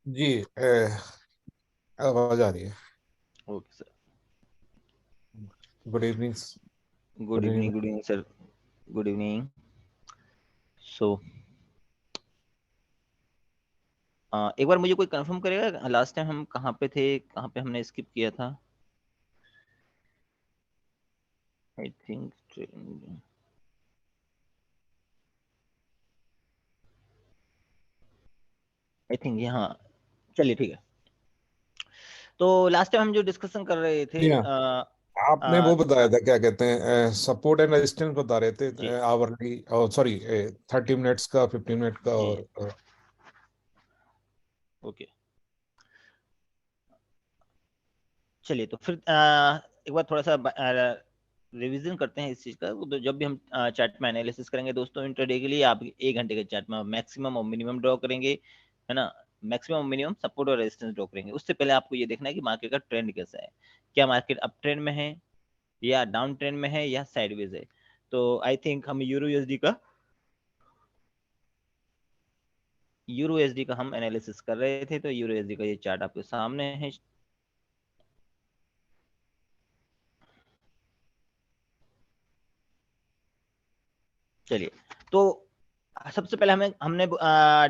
जी। आवाज आ रही है। Okay sir. Good evening. Good good evening, evening. Good evening sir. Good evening. So एक बार मुझे कोई कंफर्म करेगा, लास्ट टाइम हम कहाँ पे थे, कहाँ पे हमने स्किप किया था? आई थिंक यहाँ। चलिए ठीक है। तो लास्ट टाइम हम जो डिस्कशन कर रहे थे जी हाँ। आपने वो बताया था, क्या कहते हैं, सपोर्ट एंड रेजिस्टेंस बता रहे जी थे, आवरली, और सॉरी 30 मिनट्स का, 15 मिनट का, जी। और ओके। चलिए तो फिर एक बार थोड़ा सा रिवीजन करते हैं इस चीज का। तो जब भी हम चार्ट में एनालिसिस करेंगे दोस्तों, इंट्राडे के लिए आप 1 घंटे के चार्ट में मैक्सिमम और मिनिमम ड्रॉ करेंगे, है ना। मैक्सिमम और मिनिमम सपोर्ट और रेजिस्टेंस ड्रॉ करेंगे। उससे पहले आपको ये देखना है कि मार्केट का ट्रेंड कैसा है। क्या मार्केट अप ट्रेंड में है, या डाउन ट्रेंड में है, या साइडवेज है। तो आई थिंक हम यूरो एसडी का हम एनालिसिस कर रहे थे। तो यूरो एसडी का ये चार्ट आपके सामने है। चलिए। तो सबसे पहले हमने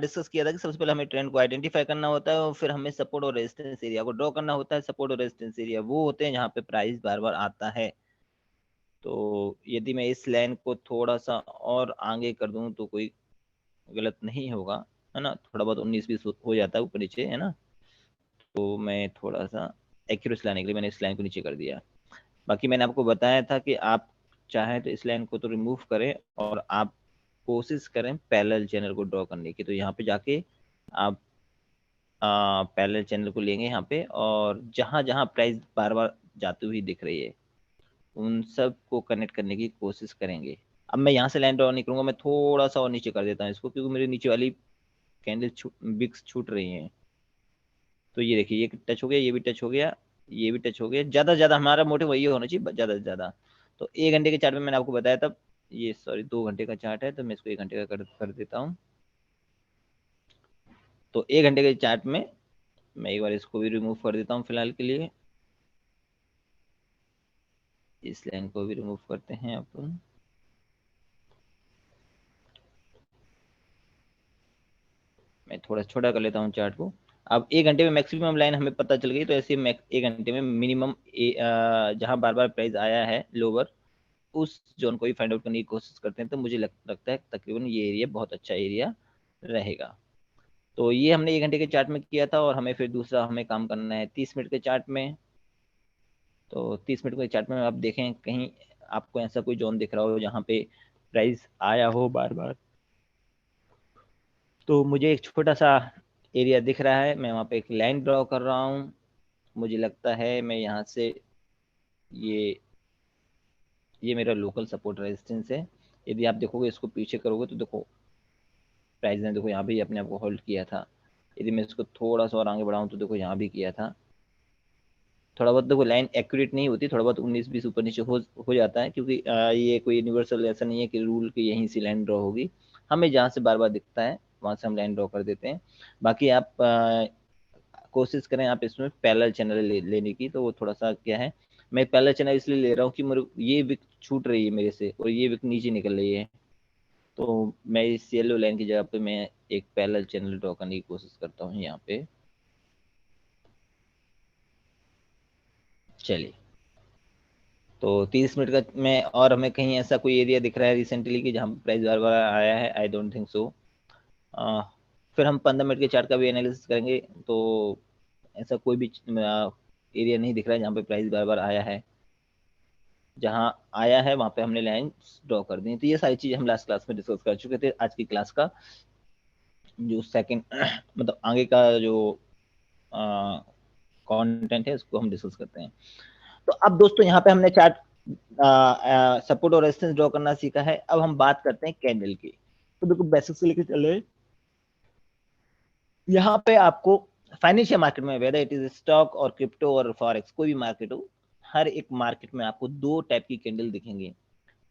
डिस्कस किया था कि सबसे पहले हमें ट्रेंड को आइडेंटिफाई करना होता है, और फिर हमें सपोर्ट और रेजिस्टेंस एरिया को ड्रॉ करना होता है। सपोर्ट और रेजिस्टेंस एरिया वो होते हैं जहाँ पे प्राइस बार बार आता है। तो यदि मैं इस लाइन को थोड़ा सा और आगे कर दूं तो कोई गलत नहीं होगा, है ना। थोड़ा बहुत 19-20 हो जाता है ऊपर नीचे, है ना। तो मैं थोड़ा सा एक्यूरेसी लाने के लिए मैंने इस लाइन को नीचे कर दिया। बाकी मैंने आपको बताया था कि आप चाहें तो इस लाइन को तो रिमूव करें, और आप कोशिश करें पैरेलल चैनल को ड्रॉ करने की। तो यहाँ पे जाके आप पैरेलल चैनल को लेंगे यहाँ पे, और जहां जहां प्राइस बार बार जाती हुई दिख रही है उन सब को कनेक्ट करने की कोशिश करेंगे। अब मैं यहाँ से लाइन ड्रॉ नहीं करूंगा, मैं थोड़ा सा और नीचे कर देता हूँ इसको, क्योंकि मेरे नीचे वाली कैंडल बिक्स छूट रही हैं। तो ये देखिए, ये टच हो गया, ये भी टच हो गया, ये भी टच हो गया। ज्यादा से ज्यादा हमारा मोटिव वही होना चाहिए, ज्यादा से ज्यादा। तो 1 घंटे के चार्ट में मैंने आपको बताया था, ये सॉरी 2 घंटे का चार्ट है, तो मैं इसको 1 घंटे का कर देता हूँ। तो 1 घंटे के चार्ट में मैं एक बार इसको भी रिमूव कर देता हूँ फिलहाल के लिए। इस लाइन को भी रिमूव करते हैं अपन। मैं थोड़ा छोटा कर लेता हूँ चार्ट को। अब 1 घंटे में मैक्सिमम लाइन हमें पता चल गई, तो ऐसे 1 घंटे में मिनिमम जहां बार बार प्राइस आया है लोअर, उस जोन को भी फाइंड आउट करने की कोशिश करते हैं। तो मुझे लगता है तकरीबन ये एरिया बहुत अच्छा एरिया रहेगा। तो ये हमने 1 घंटे के चार्ट में किया था, और हमें फिर दूसरा हमें काम करना है 30 मिनट के चार्ट में। तो 30 मिनट के चार्ट में आप देखें, कहीं आपको ऐसा कोई जोन दिख रहा हो जहाँ पे प्राइस आया हो बार बार। तो मुझे एक छोटा सा एरिया दिख रहा है, मैं वहाँ पे एक लाइन ड्रॉ कर रहा हूँ। मुझे लगता है मैं यहाँ से, ये ये मेरा लोकल सपोर्ट रेजिस्टेंस है। यदि आप देखोगे, इसको पीछे करोगे तो देखो प्राइस ने देखो यहाँ भी अपने आप को होल्ड किया था। यदि मैं इसको थोड़ा सा और आगे बढ़ाऊँ तो देखो यहाँ भी किया था। थोड़ा बहुत देखो लाइन एक्यूरेट नहीं होती, थोड़ा बहुत 19-20 ऊपर नीचे हो जाता है, क्योंकि ये कोई यूनिवर्सल ऐसा नहीं है कि रूल की यहीं से लाइन ड्रॉ होगी। हमें जहाँ से बार बार दिखता है वहां से हम लाइन ड्रॉ कर देते हैं। बाकी आप कोशिश करें आप इसमें पैरेलल चैनल लेने की। तो वो थोड़ा सा क्या है, मैं पैरेलल चैनल इसलिए ले रहा हूँ कि मेरे ये विक छूट रही है मेरे से, और ये विक नीचे निकल रही है। तो मैं इस येलो लाइन की जगह पे मैं एक पैरेलल चैनल ड्रॉ करने की कोशिश करता हूँ यहाँ पे। चलिए। तो 30 मिनट का में, और हमें कहीं ऐसा कोई एरिया दिख रहा है रिसेंटली कि जहाँ प्राइस बार बार आया है? I don't think so. फिर हम 15 मिनट के चार्ट का भी एनालिसिस करेंगे। तो ऐसा कोई भी एरिया नहीं दिख रहा है जहाँ पे प्राइस बार बार आया है। जहाँ आया है वहां पे हमने लाइन ड्रॉ कर दी। तो ये सारी चीजें हम लास्ट क्लास में डिस्कस कर चुके थे। आज की क्लास का जो सेकंड मतलब आगे का जो कंटेंट है उसको हम डिस्कस करते हैं। तो अब दोस्तों यहाँ पे हमने चार्ट सपोर्ट और रेजिस्टेंस ड्रॉ करना सीखा है। अब हम बात करते हैं कैंडल की। तो देखो बेसिक से लेकर चले, यहाँ पे आपको फाइनेंशियल मार्केट में, वेदर इट इज स्टॉक और क्रिप्टो और फॉरेक्स, कोई भी मार्केट हो, हर एक मार्केट में आपको दो टाइप की कैंडल दिखेंगी।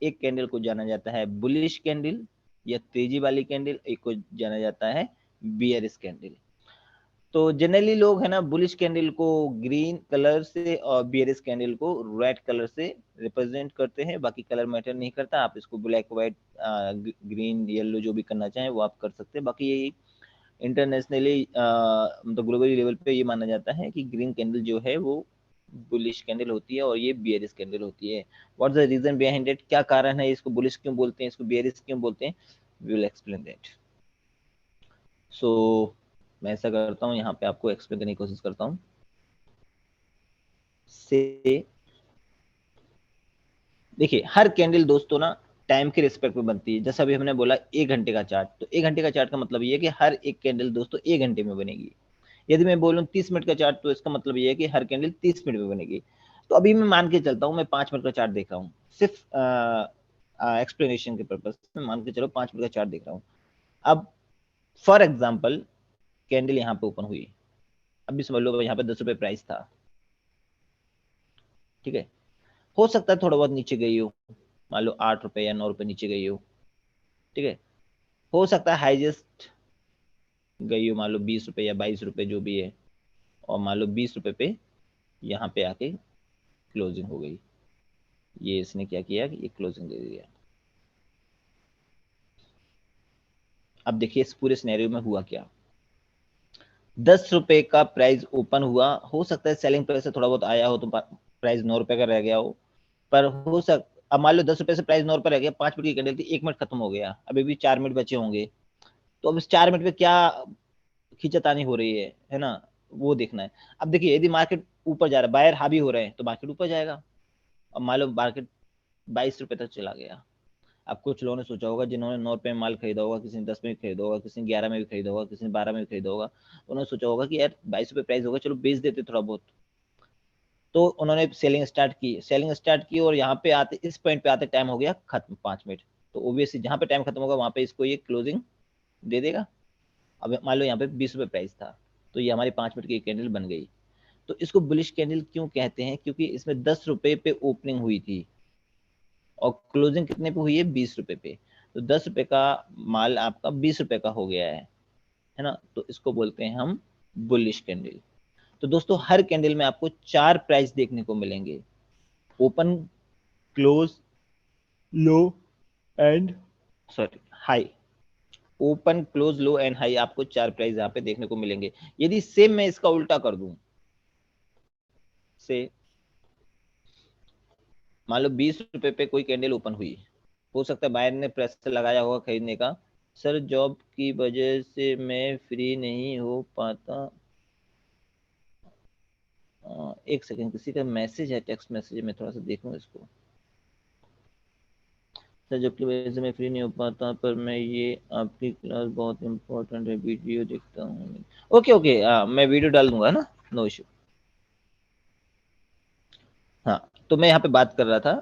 एक कैंडल को जाना जाता है बुलिश कैंडल या तेजी वाली कैंडल, एक को जाना जाता है बियरिश कैंडल। तो जनरली लोग है ना बुलिश कैंडल को ग्रीन कलर से और बियरिश कैंडल को रेड कलर से रिप्रेजेंट करते हैं, बाकी कलर मैटर नहीं करता, आप इसको ब्लैक व्हाइट ग्रीन येलो जो भी करना चाहें वो आप कर सकते हैं। बाकी ये इंटरनेशनली मतलब ग्लोबली लेवल पे ये माना जाता है कि ग्रीन कैंडल जो है वो बुलिश कैंडल होती है और ये बियरिश कैंडल होती है। What is the reason behind it, क्या कारण है, इसको बुलिश क्यों बोलते हैं, इसको बियरिश क्यों बोलते हैं, वी विल एक्सप्लेन दैट। सो मैं ऐसा करता हूँ, यहाँ पे आपको एक्सप्लेन करने की कोशिश करता हूँ। से देखिए हर कैंडल दोस्तों ना टाइम के रिस्पेक्ट में बनती है। जैसा अभी हमने बोला 1 घंटे का चार्ट, तो 1 घंटे का चार्ट का मतलब ये है कि हर एक कैंडल दोस्तों 1 घंटे में बनेगी। यदि मैं बोलूँ 30 मिनट का चार्ट, तो इसका मतलब ये है कि हर कैंडल 30 मिनट में बनेगी। तो अभी मैं मान के चलता हूँ मैं 5 मिनट का चार्ट देख रहा हूँ, सिर्फ एक्सप्लेनेशन के पर्पज से मान के चलो 5 मिनट का चार्ट देख रहा हूँ। अब फॉर एग्जाम्पल कैंडल यहाँ पे ओपन हुई, अभी समझ लो यहाँ पे 10 रुपए प्राइस था, ठीक है। हो सकता है थोड़ा बहुत नीचे गई हो, मान लो 8 रुपए या 9 रुपए नीचे गई हो, ठीक है। हो सकता है हाईएस्ट गई हो मान लो 20 रुपए या 22 रुपए जो भी है, और मान लो 20 रुपए पे यहाँ पे आके क्लोजिंग हो गई। ये इसने क्या किया कि ये क्लोजिंग दे दिया। अब देखिए इस पूरे सिनेरियो में हुआ क्या, 10 रुपए का प्राइस ओपन हुआ, हो सकता है सेलिंग प्राइस से थोड़ा बहुत आया हो तो प्राइस 9 रुपए का रह गया हो, पर हो सक अब मान लो 10 रुपए से प्राइस 9 रुपए रह गया, 5 मिनट की कैंडल थी, 1 मिनट खत्म हो गया, अभी भी 4 मिनट बचे होंगे। तो अब इस 4 मिनट में क्या खींचातानी हो रही है ना, वो देखना है। अब देखिए यदि मार्केट ऊपर जा रहा है, बायर हावी हो रहे हैं, तो मार्केट ऊपर जाएगा। अब मान लो मार्केट 22 रुपए तक चला गया, अब कुछ लोगों ने सोचा होगा, जिन्होंने 9 रुपए में माल खरीदा होगा, किसी ने 10 में भी खरीदा होगा, किसी ने 11 में भी खरीदा होगा, किसी ने 12 में भी खरीदा होगा, उन्होंने सोचा होगा कि यार 22 रुपए प्राइस होगा, चलो बेच देते थोड़ा बहुत। तो उन्होंने सेलिंग स्टार्ट की और यहाँ पे आते, इस पॉइंट पे आते टाइम हो गया खत्म, 5 मिनट। तो ओब्वियसली जहाँ पे टाइम खत्म होगा वहां पे इसको ये क्लोजिंग दे देगा। अब मान लो यहाँ पे 20 रुपए प्राइस था, तो ये हमारी 5 मिनट की कैंडल बन गई। तो इसको बुलिश कैंडल क्यों कहते हैं, क्योंकि इसमें 10 रुपए पे ओपनिंग हुई थी और क्लोजिंग कितने पे हुई है, 20 रुपए पे। तो 10 रुपए का माल आपका 20 रुपए का हो गया है ना, तो इसको बोलते हैं हम बुलिश कैंडल। तो दोस्तों हर कैंडल में आपको 4 प्राइस देखने को मिलेंगे, open, close, low and sorry high. Open, close, low and high, आपको 4 प्राइस यहाँ पे देखने को मिलेंगे। यदि सेम मैं इसका उल्टा कर दूं, से मान लो 20 रुपए पे कोई कैंडल ओपन हुई, हो सकता है बायर ने प्रेशर लगाया होगा खरीदने का, सर जॉब की वजह से मैं फ्री नहीं हो पाता। 1 सेकंड, किसी का मैसेज है, टेक्स्ट मैसेज, मैं थोड़ा सा देखूं इसको। सर जॉब की वजह से मैं फ्री नहीं हो पाता, पर मैं ये आपकी क्लास बहुत इंपॉर्टेंट है, वीडियो देखता हूँ। ओके ओके, मैं वीडियो डाल दूंगा ना, नो इशू। हाँ, तो मैं यहाँ पे बात कर रहा था,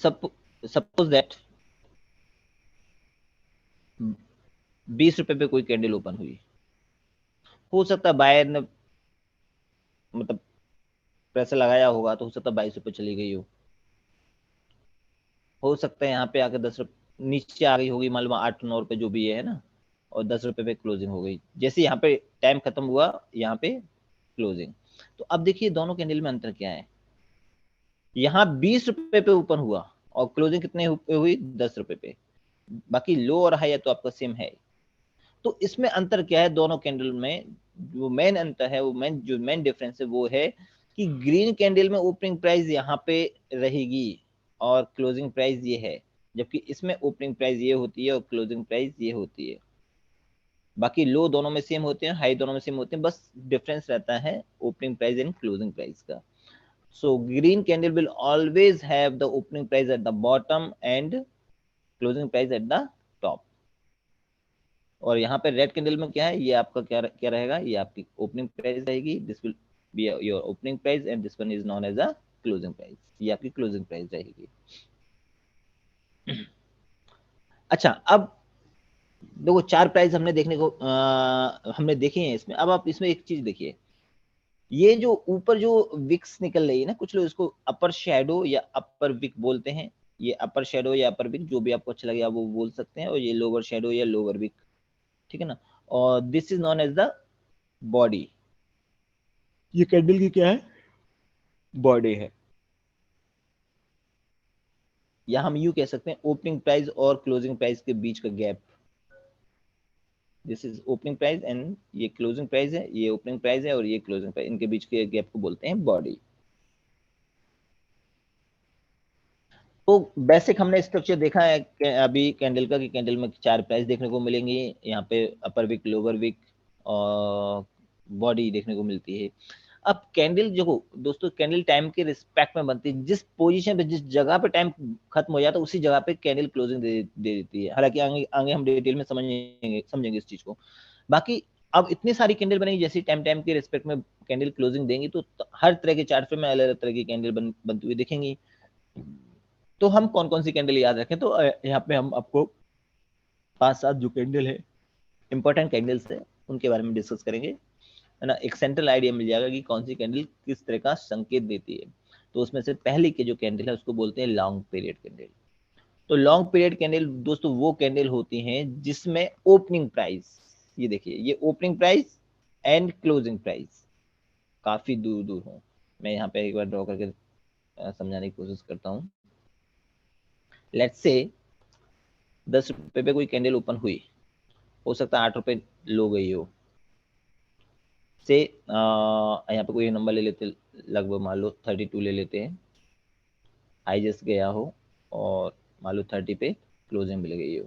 सपोज दैट 20 रुपए पे कोई कैंडल ओपन हुई, हो सकता है बायर ने मतलब प्रेशर लगाया होगा, तो हो सकता है 22 रुपए चली गई हो सकता है यहाँ पे आके 10 रुपए नीचे आ गई होगी, मान लो 8-9 रुपए जो भी है ना, और 10 रुपए पे क्लोजिंग हो गई, जैसे यहाँ पे टाइम खत्म हुआ यहाँ पे क्लोजिंग। तो अब देखिए दोनों कैंडल में अंतर क्या है, यहाँ 20 रुपए पे ओपन हुआ और क्लोजिंग कितने पे हुई, 10 रुपए पे। बाकी लो और हाई है तो आपका सेम है। तो इसमें अंतर क्या है दोनों कैंडल में, जो मेन अंतर है, वो मेन डिफरेंस है वो है कि ग्रीन कैंडल में ओपनिंग प्राइस यहाँ पे रहेगी और क्लोजिंग प्राइस ये है, जबकि इसमें ओपनिंग प्राइस ये होती है और क्लोजिंग प्राइस ये होती है। बाकी लो दोनों में सेम होते हैं, हाई दोनों में सेम होते हैं, बस डिफरेंस रहता है opening price and closing price का। So green candle will always have the opening price at the bottom and closing price at the top. और यहाँ पे रेड कैंडल में क्या है, ये आपका क्या क्या रहेगा, ये आपकी ओपनिंग प्राइस रहेगी, this will be your opening price and this one is known as a closing price, ये आपकी क्लोजिंग प्राइस रहेगी। अच्छा, अब देखो 4 प्राइस हमने देखने को हमने देखे हैं इसमें। अब आप इसमें एक चीज देखिए, ये जो ऊपर जो विक्स निकल रही है ना, कुछ लोग इसको अपर शेडो या अपर विक बोलते हैं, ये अपर शेडो या अपर विक, जो भी आपको अच्छा लगे आप वो बोल सकते हैं, और ये लोअर शेडो या लोअर विक, ठीक है ना। और this is known as the body, ये कैंडल की क्या है, बॉडी है, या हम यूं कह सकते हैं ओपनिंग प्राइस और क्लोजिंग प्राइस के बीच का gap. This is opening price and ये क्लोजिंग प्राइस है, ये ओपनिंग प्राइस है और ये क्लोजिंग प्राइस, इनके बीच के गैप को बोलते हैं बॉडी। तो बेसिक हमने स्ट्रक्चर देखा है अभी कैंडल का, कि कैंडल में 4 प्राइस देखने को मिलेंगी, यहाँ पे अपर विक, लोअर विक और बॉडी देखने को मिलती है। अब कैंडल जो दोस्तों, कैंडल टाइम के रिस्पेक्ट में बनती है, जिस पोजीशन पे, जिस जगह पे टाइम खत्म हो जाता है उसी जगह पे कैंडल क्लोजिंग दे देती है। हालांकि आगे आगे हम डिटेल में समझेंगे इस चीज को। बाकी अब इतनी सारी कैंडल बनेगी, जैसे टाइम टाइम के रिस्पेक्ट में कैंडल क्लोजिंग देंगी, तो हर तरह के चार्ट में अलग अलग तरह की कैंडल बनती हुई दिखेंगी। तो हम कौन कौन सी कैंडल याद रखें, तो यहाँ पे हम आपको 5-7 जो कैंडल है, इंपॉर्टेंट कैंडल्स है, उनके बारे में डिस्कस करेंगे, है ना। एक सेंट्रल आइडिया मिल जाएगा कि कौन सी कैंडल किस तरह का संकेत देती है। तो उसमें से पहले की जो कैंडल है उसको बोलते हैं लॉन्ग पीरियड कैंडल। तो लॉन्ग पीरियड कैंडल दोस्तों वो कैंडल होती हैं जिसमें ओपनिंग प्राइस, ये देखिए, ये opening price and closing price काफी दूर दूर हो। मैं यहाँ पे एक बार ड्रॉ करके समझाने की कोशिश करता हूँ। लेट्स से 10 रुपए पे कोई कैंडल ओपन हुई, हो सकता है 8 रुपए लो गई हो, से यहाँ पे कोई नंबर ले लेते, लगभग मान लो 32 ले लेते हैं, हाई जस्ट गया हो, और मान लो 30 पे क्लोजिंग मिल गई हो,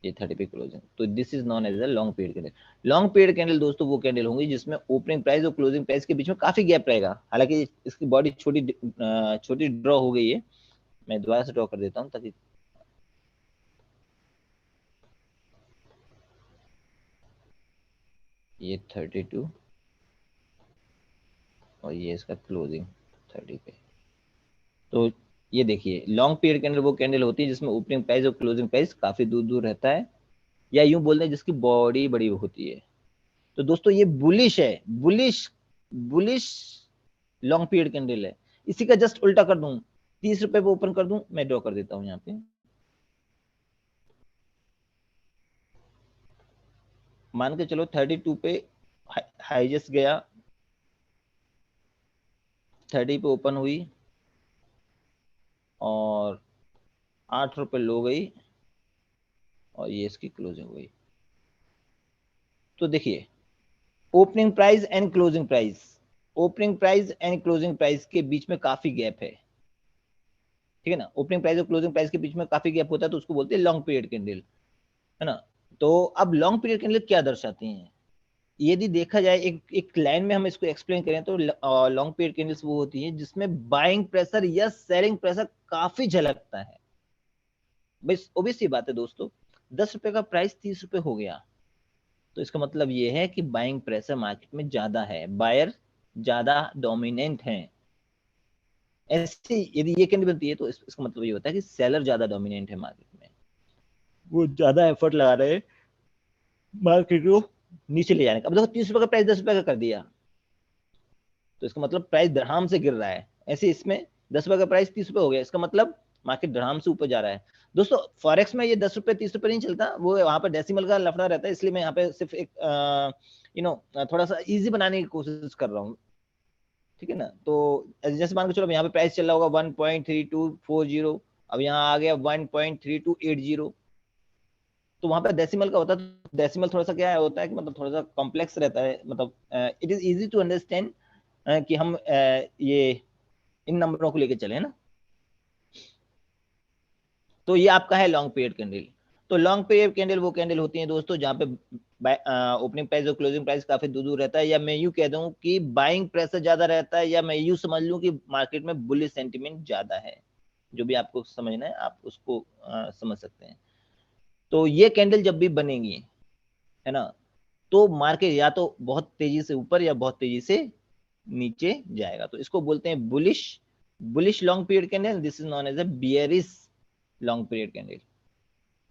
ये 30 पे क्लोजिंग, तो this is known as a long period candle. Long period candle दोस्तों वो कैंडल होंगी जिसमें ओपनिंग प्राइस और क्लोजिंग प्राइस के बीच में काफी गैप रहेगा। हालांकि इसकी बॉडी छोटी छोटी ड्रॉ हो गई है, मैं दोबारा से ड्रॉ कर देता हूँ ताकि, ये 32 और ये इसका क्लोजिंग 30 पे। तो ये देखिए, लॉन्ग पीरियड कैंडल वो कैंडल होती है जिसमें ओपनिंग प्राइस और क्लोजिंग प्राइस काफी दूर दूर रहता है, या यूं बोल दें जिसकी बॉडी बड़ी होती है। तो दोस्तों ये बुलिश है, bullish bullish long period candle है। इसी का जस्ट उल्टा कर दूं, 30 रुपए पे ओपन कर दूं, मैं ड्रॉ कर देता हूं यहाँ पे, मान के चलो 32 पे हाईजेस्ट गया, 30 पे ओपन हुई और 8 रुपए लो गई, और ये इसकी क्लोजिंग हुई। तो देखिए, opening price and closing price, opening price and closing price के बीच में काफी गैप है, ठीक है ना। ओपनिंग प्राइस और क्लोजिंग प्राइस के बीच में काफी गैप होता है, तो उसको बोलते हैं लॉन्ग पीरियड कैंडल, है ना। तो अब लॉन्ग पीरियड कैंडल क्या दर्शाती हैं, यदि देखा जाए एक एक लाइन में हम इसको एक्सप्लेन करें, तो लॉन्ग पीरियड कैंडल्स वो होती हैं जिसमें बाइंग प्रेशर या सेलिंग प्रेशर काफी झलकता है। बस ओबियस सी बात है दोस्तों, 10 रुपए का प्राइस 30 रुपए हो गया, तो इसका मतलब ये है कि बाइंग प्रेशर मार्केट में ज्यादा है, बायर ज्यादा डोमिनेंट है। ऐसे यदि ये कैंडल बनती है तो इसका मतलब ये होता है कि सेलर ज्यादा डोमिनेंट है मार्केट में, वो ज्यादा एफर्ट लगा रहे हैं मार्केट को नीचे ले जाने का। अब देखो 30 रुपए का प्राइस 10 रुपए का कर दिया, तो इसका मतलब प्राइस धड़ाम से गिर रहा है। ऐसे इसमें 10 रुपए का प्राइस 30 रुपए हो गया, इसका मतलब मार्केट धड़ाम से ऊपर जा रहा है। दोस्तों फॉरेक्स में ये 10 रुपए 30 रुपए नहीं चलता, वो वहां पर डेसिमल का लफड़ा रहता है, इसलिए मैं यहाँ पे सिर्फ एक थोड़ा सा इजी बनाने की कोशिश कर रहा हूँ, ठीक है ना। तो जैसे मान के चलो यहाँ पे प्राइस चल रहा होगा 1.3240, अब यहाँ आ गया 1.3280, तो वहां पे डेसिमल का होता है, तो डेसिमल थोड़ा सा क्या होता है कि मतलब थोड़ा सा कॉम्प्लेक्स रहता है, मतलब it is easy to understand कि हम ये इन नंबरों को लेके चले, है ना। तो ये आपका है लॉन्ग पीरियड कैंडल। तो लॉन्ग पीरियड कैंडल वो कैंडल होती है दोस्तों जहां पे ओपनिंग प्राइस और क्लोजिंग प्राइस काफी दूर दूर रहता है, या मैं यूं कह दूं कि बाइंग प्रेशर ज्यादा रहता है, या मैं यूं समझ लूं कि मार्केट में बुलिश सेंटीमेंट ज्यादा है। जो भी आपको समझना है आप उसको समझ सकते हैं। तो ये कैंडल जब भी बनेगी, है ना, तो मार्केट या तो बहुत तेजी से ऊपर या बहुत तेजी से नीचे जाएगा, तो इसको बोलते हैं bullish bullish long period candle, this is known as a bearish long period candle.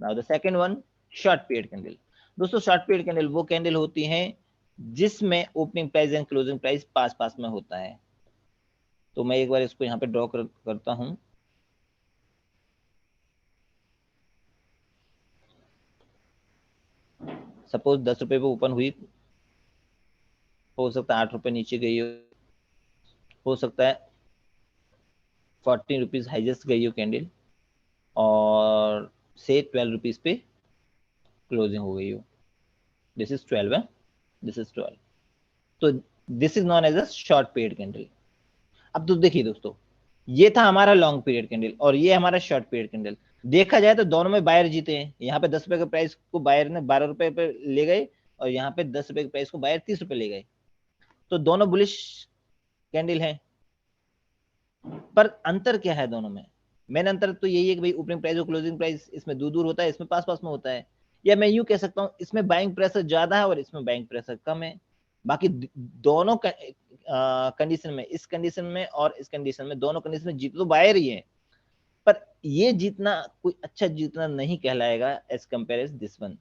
Now the second one, short period candle. दोस्तों शॉर्ट पीरियड कैंडल वो कैंडल होती हैं जिसमें opening price and closing price पास पास में होता है। तो मैं एक बार इसको यहाँ पे ड्रॉ करता हूँ, सपोज 10 रुपए पे ओपन हुई, हो सकता है 8 रुपए नीचे गई हो सकता है 14 रुपीज हाईएस्ट गई हो कैंडल, और से 12 रुपीज पे क्लोजिंग हो गई हो। दिस इज 12 है, दिस इज 12। तो this is known as a short period candle. अब तो देखिए दोस्तों, ये था हमारा लॉन्ग पीरियड कैंडल और ये हमारा शॉर्ट पीरियड कैंडल। देखा जाए तो दोनों में बायर जीते हैं। यहाँ पे 10 रुपए के प्राइस को बायर ने 12 रुपए पे ले गए, और यहाँ पे 10 रुपए के प्राइस को बायर 30 रुपए ले गए। तो दोनों बुलिश कैंडल है, पर अंतर क्या है दोनों में? मेन अंतर तो यही है कि भाई ओपनिंग प्राइस और क्लोजिंग प्राइस इसमें दूर दूर होता है, इसमें पास पास में होता है। या मैं यूं कह सकता हूं, इसमें बाइंग प्रेशर ज्यादा है और इसमें बाइंग प्रेशर कम है। बाकी दोनों कंडीशन में, इस कंडीशन में और इस कंडीशन में, दोनों कंडीशन में जीत तो बायर ही है, पर ये जीतना कोई अच्छा जीतना नहीं कहलाएगा एज कंपेयर दिस वन।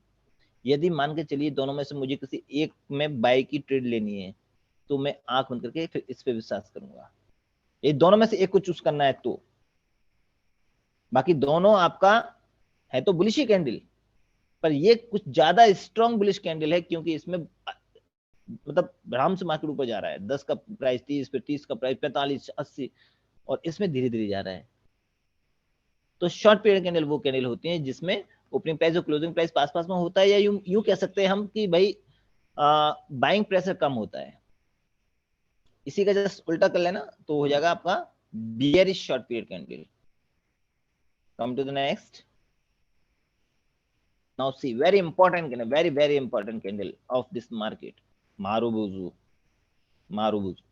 यदि मान के चलिए दोनों में से मुझे किसी एक में बाय की ट्रेड लेनी है, तो मैं आंख बंद करके फिर इस पे विश्वास करूंगा। ये दोनों में से एक को चूज करना है तो, बाकी दोनों आपका है तो बुलिश ही कैंडल, पर ये कुछ ज्यादा स्ट्रॉन्ग बुलिश कैंडल है, क्योंकि इसमें मतलब आराम से मार्केट ऊपर जा रहा है। 10 का प्राइस 30, फिर 30 का प्राइस 45, 80, और इसमें धीरे धीरे जा रहा है। तो शॉर्ट पीरियड कैंडल वो कैंडल होती है जिसमें ओपनिंग प्राइस और क्लोजिंग प्राइस पास पास में होता है, या यूं कह सकते हैं हम कि भाई बाइंग प्रेशर कम होता है। इसी का जस्ट उल्टा कर लेना तो हो जाएगा आपका bearish short period candle. Come to the next. Now see, very important candle, very important candle of this market, Marubozu, Marubozu।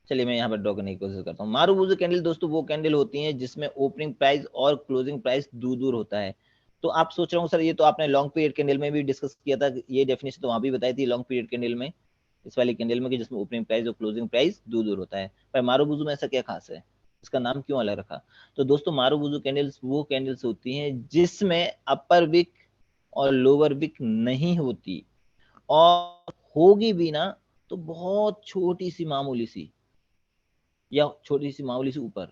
चलिए मैं यहाँ पर ड्रॉ करने की कोशिश करता हूँ। मारुबुजू कैंडल दोस्तों वो कैंडल होती है जिसमें ओपनिंग प्राइस और क्लोजिंग प्राइस दूर दूर होता है। तो आप सोच रहे हो सर, ये तो आपने लॉन्ग पीरियड कैंडल में भी डिस्कस किया था, ये डेफिनेशन तो वहां भी बताई थी लॉन्ग पीरियड कैंडल में, इस वाली कैंडल में, कि जिसमें ओपनिंग प्राइस और क्लोजिंग प्राइस दूर दूर होता है। पर मारुबुजू में ऐसा क्या खास है, इसका नाम क्यों अलग रखा? तो दोस्तों मारुबुजू कैंडल्स वो कैंडल्स होती हैं जिसमें अपर विक और लोअर विक नहीं होती, और होगी भी ना तो बहुत छोटी सी मामूली सी, या छोटी सी मामूली सी ऊपर।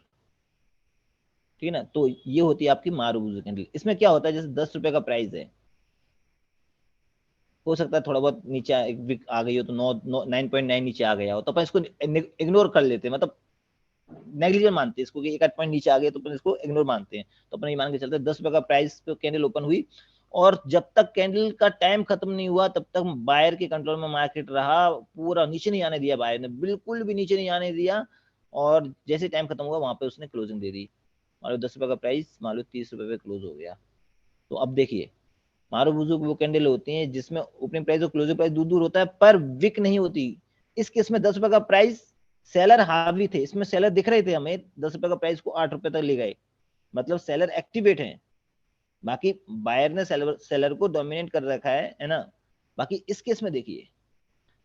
ठीक है ना? तो ये होती है आपकी मारुबुजू कैंडल। इसमें क्या होता है, जैसे 10 रुपए का प्राइस है, हो सकता है थोड़ा बहुत नीचे एक विक आ गई हो तो 9.9 नीचे आ गया हो, तो अपन इसको इग्नोर कर लेते हैं, मतलब नेग्लिजेंट मानते हैं इसको कि एक आध पॉइंट नीचे आ गया तो अपन इसको इग्नोर मानते हैं। तो अपन ये मान के चलते हैं 10 रुपए का प्राइस पे कैंडल ओपन हुई, और जब तक कैंडल का टाइम खत्म नहीं हुआ तब तक बायर के कंट्रोल में मार्केट रहा, पूरा नीचे नहीं आने दिया बायर ने, बिल्कुल भी नीचे नहीं आने दिया। और जैसे टाइम खत्म हुआ वहां पे उसने क्लोजिंग दे दी। मान लो 10 रुपए का प्राइस मान लो 30 रुपए पे क्लोज हो गया। तो अब देखिए, मारुबुजू वो कैंडल होती है जिसमें ओपनिंग प्राइस और क्लोजिंग प्राइस दूर दूर होता है पर विक नहीं होती। इस केस में 10 रुपए का प्राइस, सेलर हावी थे, इसमें सेलर दिख रहे थे हमें, 10 रुपए का प्राइस को 8 रुपए तक ले गए, मतलब सेलर एक्टिवेट है। बाकी बायर ने सेलर को डोमिनेट कर रखा है ना। बाकी इस केस में देखिए,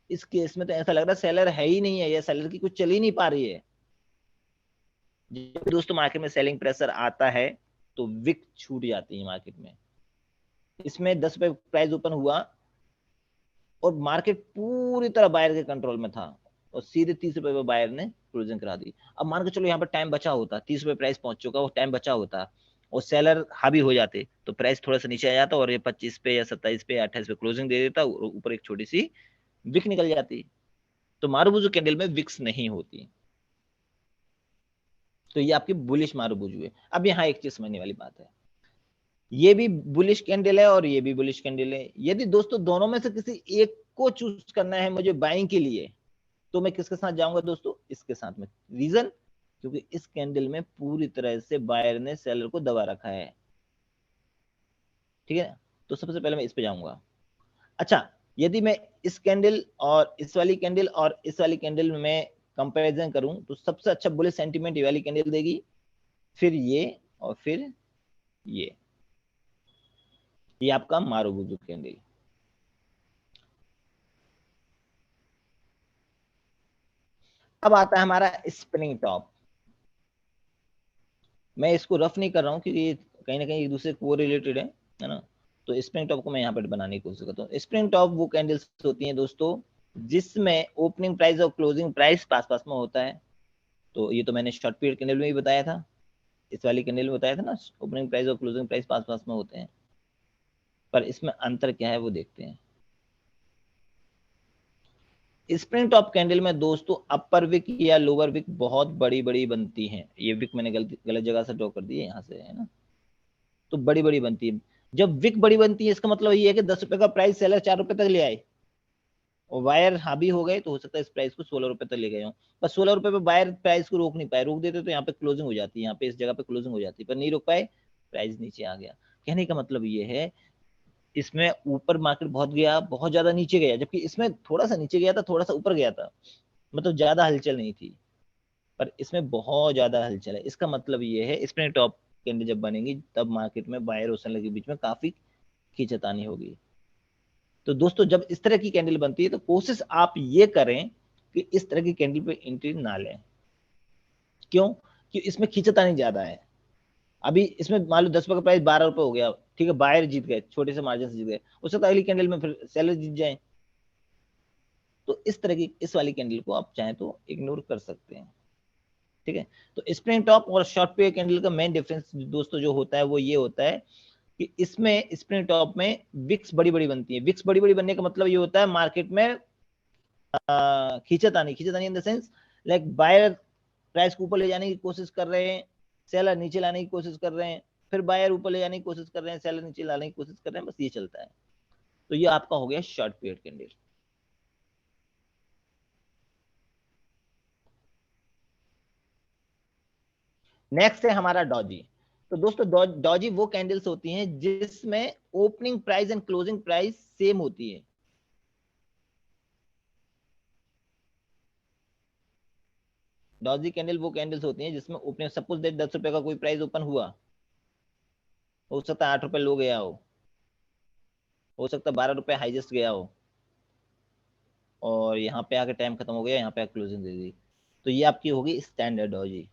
इस केस में तो ऐसा लग रहा है सेलर है ही नहीं है, या सेलर की कुछ चल ही नहीं पा रही है। जब दोस्तों मार्केट में सेलिंग प्रेशर आता है तो विक छूट जाती है मार्केट में। इसमें 10 रुपए प्राइस ओपन हुआ और मार्केट पूरी तरह बायर के कंट्रोल में था, और सीधे 30 रुपए पे बायर ने क्लोजिंग करा दी। अब मान के चलो यहाँ पर टाइम बचा होता, 30 रुपए प्राइस पहुंच चुका, वो टाइम बचा होता और सेलर हावी हो जाते तो प्राइस थोड़ा सा नीचे आ जाता, और ये 25 पे या 27 पे या 28 पे क्लोजिंग दे देता, और ऊपर एक छोटी सी विक निकल जाती। तो मारुबुजू कैंडल में विक्स नहीं होती। तो ये आपकी बुलिश मारुबुजू है। अब यहाँ एक चीज समझने वाली बात है, ये भी बुलिश कैंडल है और ये भी बुलिश कैंडल है। यदि दोस्तों दोनों में से किसी एक को चूज करना है मुझे बाइंग के लिए, तो मैं किसके साथ जाऊंगा दोस्तों? इसके साथ में। रीजन, क्योंकि इस कैंडल में पूरी तरह से बायर ने सेलर को दबा रखा है। ठीक है, तो सबसे पहले मैं इस पे जाऊंगा। अच्छा, यदि मैं इस कैंडल और इस वाली कैंडल और इस वाली कैंडल में कंपैरिजन करूं तो सबसे अच्छा बुलिश सेंटीमेंट ये वाली कैंडल देगी, फिर ये, और फिर ये आपका मारुबुजू कैंडल। अब आता है हमारा स्पिनिंग टॉप। मैं इसको रफ नहीं कर रहा हूँ क्योंकि ये कहीं ना कहीं एक दूसरे को रिलेटेड है ना। तो स्प्रिंग टॉप को मैं यहाँ पर बनाने की कोशिश करता हूँ। स्प्रिंग टॉप वो कैंडल्स होती हैं दोस्तों जिसमें ओपनिंग प्राइस और क्लोजिंग प्राइस पास पास में होता है। तो ये तो मैंने शॉर्ट पीरियड कैंडल में भी बताया था, इस वाली कैंडल में बताया था ना, ओपनिंग प्राइस और क्लोजिंग प्राइस पास पास में होते हैं। पर इसमें अंतर क्या है वो देखते हैं। स्प्रिंग टॉप कैंडल में दोस्तों अपर विक या लोअर विक बहुत बड़ी बड़ी बनती हैं। ये विक मैंने गलत जगह से ड्रॉ कर दी है, यहाँ से है ना, तो बड़ी बड़ी बनती है। जब विक बड़ी बनती है इसका मतलब ये है कि 10 रुपए का प्राइस सेलर 4 रुपए तक ले आए और बायर हावी हो गए, तो हो सकता है इस प्राइस को 16 रुपए तक ले गए हो। पर 16 रुपए पे बायर प्राइस को रोक नहीं पाए, रोक देते तो यहाँ पे क्लोजिंग हो जाती है, यहाँ पे इस जगह पे क्लोजिंग हो जाती है, पर नहीं रोक पाए, प्राइस नीचे आ गया। कहने का मतलब ये है इसमें ऊपर मार्केट बहुत गया, बहुत ज्यादा नीचे गया, जबकि इसमें थोड़ा सा नीचे गया था, थोड़ा सा ऊपर गया था, मतलब ज्यादा हलचल नहीं थी। पर इसमें बहुत ज्यादा हलचल है। इसका मतलब ये है स्प्रिंग टॉप कैंडल जब बनेगी तब मार्केट में बायर और सेलर के बीच में काफी खींचतानी होगी। तो दोस्तों जब इस तरह की कैंडल बनती है तो कोशिश आप ये करें कि इस तरह की कैंडल पे एंट्री ना लें। क्यों? कि इसमें खींचतानी ज्यादा है। अभी इसमें मान लो 10 रुपए का प्राइस 12 रुपए हो गया, ठीक है, बायर जीत गए, छोटे से मार्जिन से जीत गए, हो सकता है अगली कैंडल में फिर सेलर जीत जाए। तो इस तरह की इस वाली कैंडल को आप चाहें तो इग्नोर कर सकते हैं, ठीक है। तो स्प्रिंग टॉप और शॉर्ट पीरियड कैंडल का मेन डिफरेंस दोस्तों जो होता है वो ये होता है कि इसमें स्प्रिंग टॉप में विक्स बड़ी बड़ी बनती है। विक्स बड़ी बड़ी बनने का मतलब ये होता है मार्केट में खींचतानी, खींचतानी in the sense like buyer price को ऊपर ले जाने की कोशिश कर रहे हैं, सेलर नीचे लाने की कोशिश कर रहे हैं, फिर बायर ऊपर ले जाने की कोशिश कर रहे हैं, सेलर नीचे लाने की कोशिश कर रहे हैं, बस ये चलता है। तो ये आपका हो गया शॉर्ट पीरियड कैंडल। नेक्स्ट है हमारा डॉजी। तो दोस्तों डॉजी वो कैंडल्स होती हैं जिसमें opening price and closing price same होती है। डॉजी कैंडल वो कैंडल्स होती हैं जिसमें ओपनिंग, सपोज दैट 10 रुपए का कोई प्राइस ओपन हुआ, हो सकता है 8 रुपए लो गया हो सकता है 12 रुपए हाईएस्ट गया हो, और यहाँ पे आके टाइम खत्म हो गया, यहाँ पे आके क्लोजिंग दे दी। तो ये आपकी होगी स्टैंडर्ड डॉजी।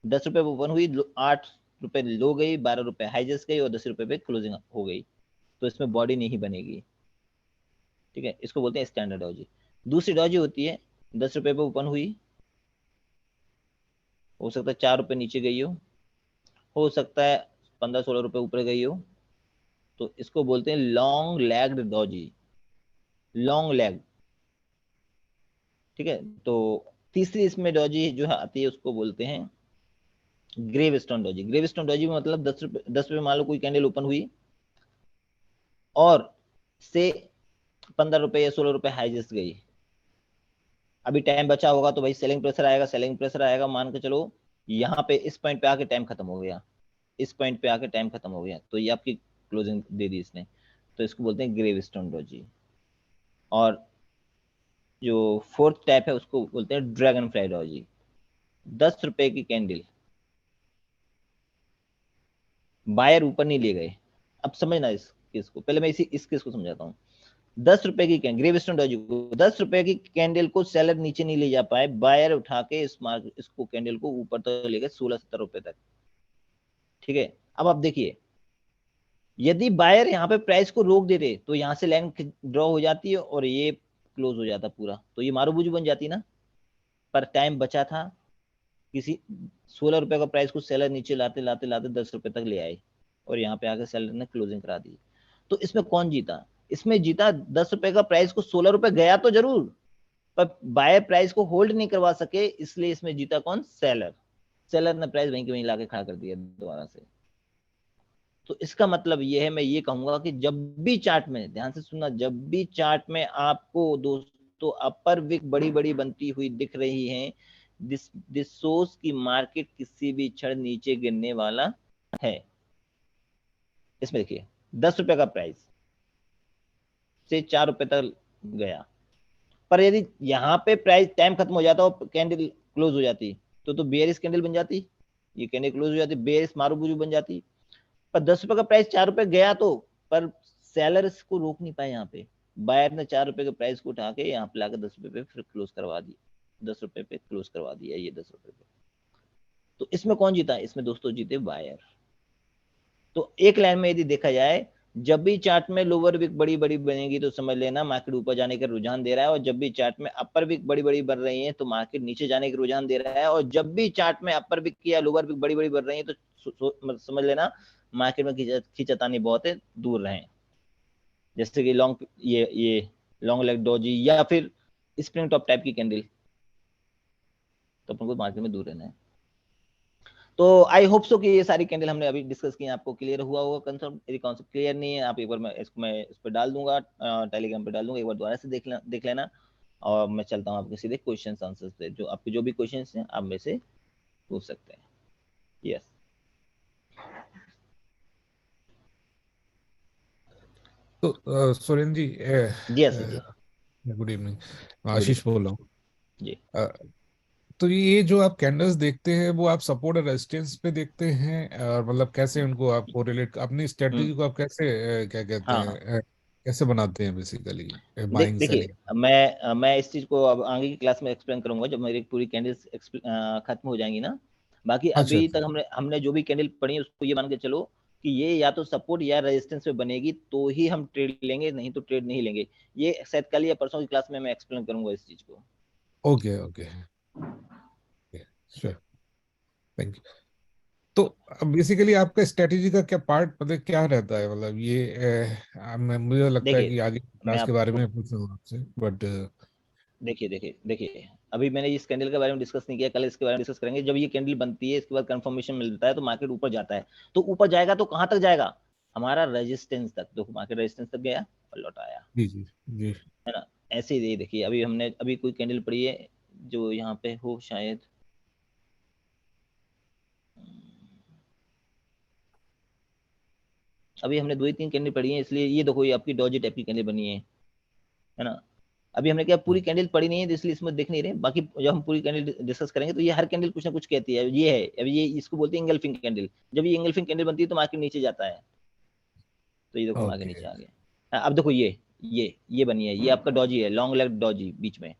10 रुपए ओपन हुई, 8 रुपए लो गई, 12 रुपए हाईएस्ट गई और 10 रुपए पे क्लोजिंग हो गई, तो इसमें बॉडी नहीं बनेगी, ठीक है। इसको बोलते हैं स्टैंडर्ड डॉजी। दूसरी डॉजी होती है 10 रुपए पे ओपन हुई, हो सकता है 4 रुपए नीचे गई हो सकता है 15-16 रुपए ऊपर गई हो, तो इसको बोलते हैं long lagged Doge, long lag, ठीक है। तो तीसरी इसमें डॉजी जो है आती है उसको बोलते हैं gravestone doji. Gravestone doji में मतलब 10 रुपए मान लो कोई कैंडल ओपन हुई और से 15 रुपए या 16 रुपए हाईएस्ट गई, अभी टाइम बचा होगा तो भाई सेलिंग प्रेशर आएगा, सेलिंग प्रेशर आएगा, मान के चलो यहाँ पे इस पॉइंट पे आके टाइम खत्म हो गया, इस पॉइंट पे आके टाइम खत्म हो गया, तो ये आपकी क्लोजिंग दे दी इसने, तो इसको बोलते हैं ग्रेव स्टोन डॉजी। और जो फोर्थ टाइप है उसको बोलते हैं ड्रैगन फ्लाई डॉजी। 10 रुपए की कैंडल, बायर ऊपर नहीं ले गए। अब समझना इस केस को, पहले मैं इस केस को समझाता हूँ। 10 रुपए की कैंडल, ग्रेव स्टोन डॉजी को 10 रुपए की कैंडल को सेलर नीचे नहीं ले जा पाए, बायर उठा के इसको कैंडल को ऊपर तक ले गए 16-17 रुपए तक, ठीक है। अब आप देखिए यदि बायर यहाँ पे प्राइस को रोक देते तो यहाँ से लाइन ड्रॉ हो जाती है और ये क्लोज हो जाता पूरा, तो ये मारूबूजू बन जाती ना। पर टाइम बचा था, किसी 16 रुपए का प्राइस को सेलर नीचे लाते लाते लाते 10 रुपए तक ले आए और यहाँ पे आकर सेलर ने क्लोजिंग करा दी। तो इसमें कौन जीता? इसमें जीता 10 रुपए का प्राइस को 16 रुपए गया तो जरूर, पर बायर प्राइस को होल्ड नहीं करवा सके, इसलिए इसमें जीता कौन? सेलर। सेलर ने प्राइस वहीं के वहीं लाके खड़ा कर दिया दोबारा से। तो इसका मतलब ये है, मैं ये कहूंगा कि जब भी चार्ट में, ध्यान से सुनना, जब भी चार्ट में आपको दोस्तों अपर विक बड़ी बड़ी बनती हुई दिख रही है, दिस दिस शोज की मार्केट किसी भी क्षण नीचे गिरने वाला है। इसमें देखिए 10 रुपए का प्राइस से 4 रुपए तक गया, पर यदि यहाँ पे प्राइस टाइम खत्म हो जाता और कैंडल क्लोज हो जाती तो बेयरिश कैंडल बन जाती, ये कैंडल क्लोज हो जाती, बेयरिश मारूबूजू बन जाती। पर 10 रुपए का प्राइस 4 रुपए गया तो, पर सेलर इसको रोक नहीं पाए, यहाँ पे बायर ने 4 रुपए के प्राइस को उठा के यहाँ पे लाकर 10 रुपए पे फिर क्लोज करवा दी, 10 रुपए पे क्लोज करवा दिया ये 10 रुपए पे। तो इसमें कौन जीता? इसमें दोस्तों जीते बायर। तो एक लाइन में यदि देखा जाए, जब भी चार्ट में लोअर विक बड़ी बड़ी बनेगी तो समझ लेना मार्केट ऊपर जाने का रुझान दे रहा है, और जब भी चार्ट में अपर विक बड़ी बड़ी बढ़ रही है तो मार्केट नीचे जाने का रुझान दे रहा है, और जब भी चार्ट में अपर विक या लोअर विक बड़ी बड़ी बढ़ रही है तो समझ लेना मार्केट में खींचतानी बहुत है, दूर रहें। जैसे कि लॉन्ग, ये लॉन्ग लेग डोजी या फिर स्प्रिंग टॉप टाइप की कैंडल, तो अपन को मार्केट में दूर रहना है। तो आई होप सो कि ये सारी कैंडल हमने अभी डिस्कस की, आपको क्लियर हुआ होगा कंसेप्ट। यदि कॉन्सेप्ट क्लियर नहीं है, आप एक बार मैं इस पर डाल दूंगा, टेलीग्राम पे डाल दूंगा, एक बार दोबारा से देख लेना। और मैं चलता हूँ आपके सीधे क्वेश्चन आंसर पे, जो आपके जो भी क्वेश्चन हैं आप मेरे से पूछ सकते हैं। यस, तो सुरेंद्र जी, जी Ashish ji, good evening, good आशीष बोल रहा हूँ। इवनिंग जी। अ, तो ये जो आप कैंडल्स देखते हैं वो आप सपोर्ट और रेजिस्टेंस पे देखते हैं, और मतलब कैसे उनको आप कोरिलेट, अपनी हम्म, स्ट्रेटजी को आप कैसे क्या कहते हाँ हाँ, हैं, कैसे बनाते हैं बेसिकली, बाइंग देखिए, सेलिंग? मैं इस चीज को अब आगे की क्लास में एक्सप्लेन करूंगा, जब मेरी पूरी कैंडल्स खत्म हो जाएंगी ना। बाकी अच्छा अभी अच्छा। तक हमने हमने जो भी कैंडल पढ़ी है उसको ये मान के चलो कि ये या तो सपोर्ट या रेजिस्टेंस पे बनेगी तो ही हम ट्रेड लेंगे, नहीं तो ट्रेड नहीं लेंगे। ये शायद कल या परसों की क्लास में मैं एक्सप्लेन करूंगा इस चीज को। Okay okay, sure, thank you. तो बेसिकली आपका स्ट्रेटजी का क्या पार्ट, मतलब क्या रहता है, मतलब ये मुझे लगता है देखिए, कि आगे मैं क्लास के बारे आपको, में पूछूंगा आपसे, बट देखिए अभी मैंने इस कैंडल के बारे में डिस्कस नहीं किया, कल इसके बारे में डिस्कस करेंगे। जब ये कैंडल बनती है, इसके बाद कंफर्मेशन मिलता है तो मार्केट ऊपर जाता है। तो ऊपर जाएगा तो कहां तक जाएगा? हमारा रेजिस्टेंस तक। देखो मार्केट रेजिस्टेंस तक गया और लौट आया, जी जी जी। है ना। ऐसे ही देखिए, अभी हमने अभी कोई कैंडल पड़ी है जो यहाँ पे हो शायद, अभी हमने दो ही तीन कैंडल पड़ी है, इसलिए ये देखो ये आपकी डॉजी टाइप की कैंडल बनी है ना। अभी हमने क्या पूरी कैंडल पड़ी नहीं है, तो इसलिए इसमें देख नहीं रहे। बाकी जब हम पूरी कैंडल डिस्कस करेंगे तो ये हर कैंडल कुछ ना कुछ कहती है। ये है, अभी ये इसको बोलते हैं इंगल्फिंग कैंडल। जब ये इंगल्फिंग कैंडल बनती है तो मार्केट नीचे जाता है। तो ये देखो मार्केट ओके नीचे आ गया। अब देखो ये बनी है, ये आपका डॉजी है, लॉन्ग लेग डॉजी बीच में।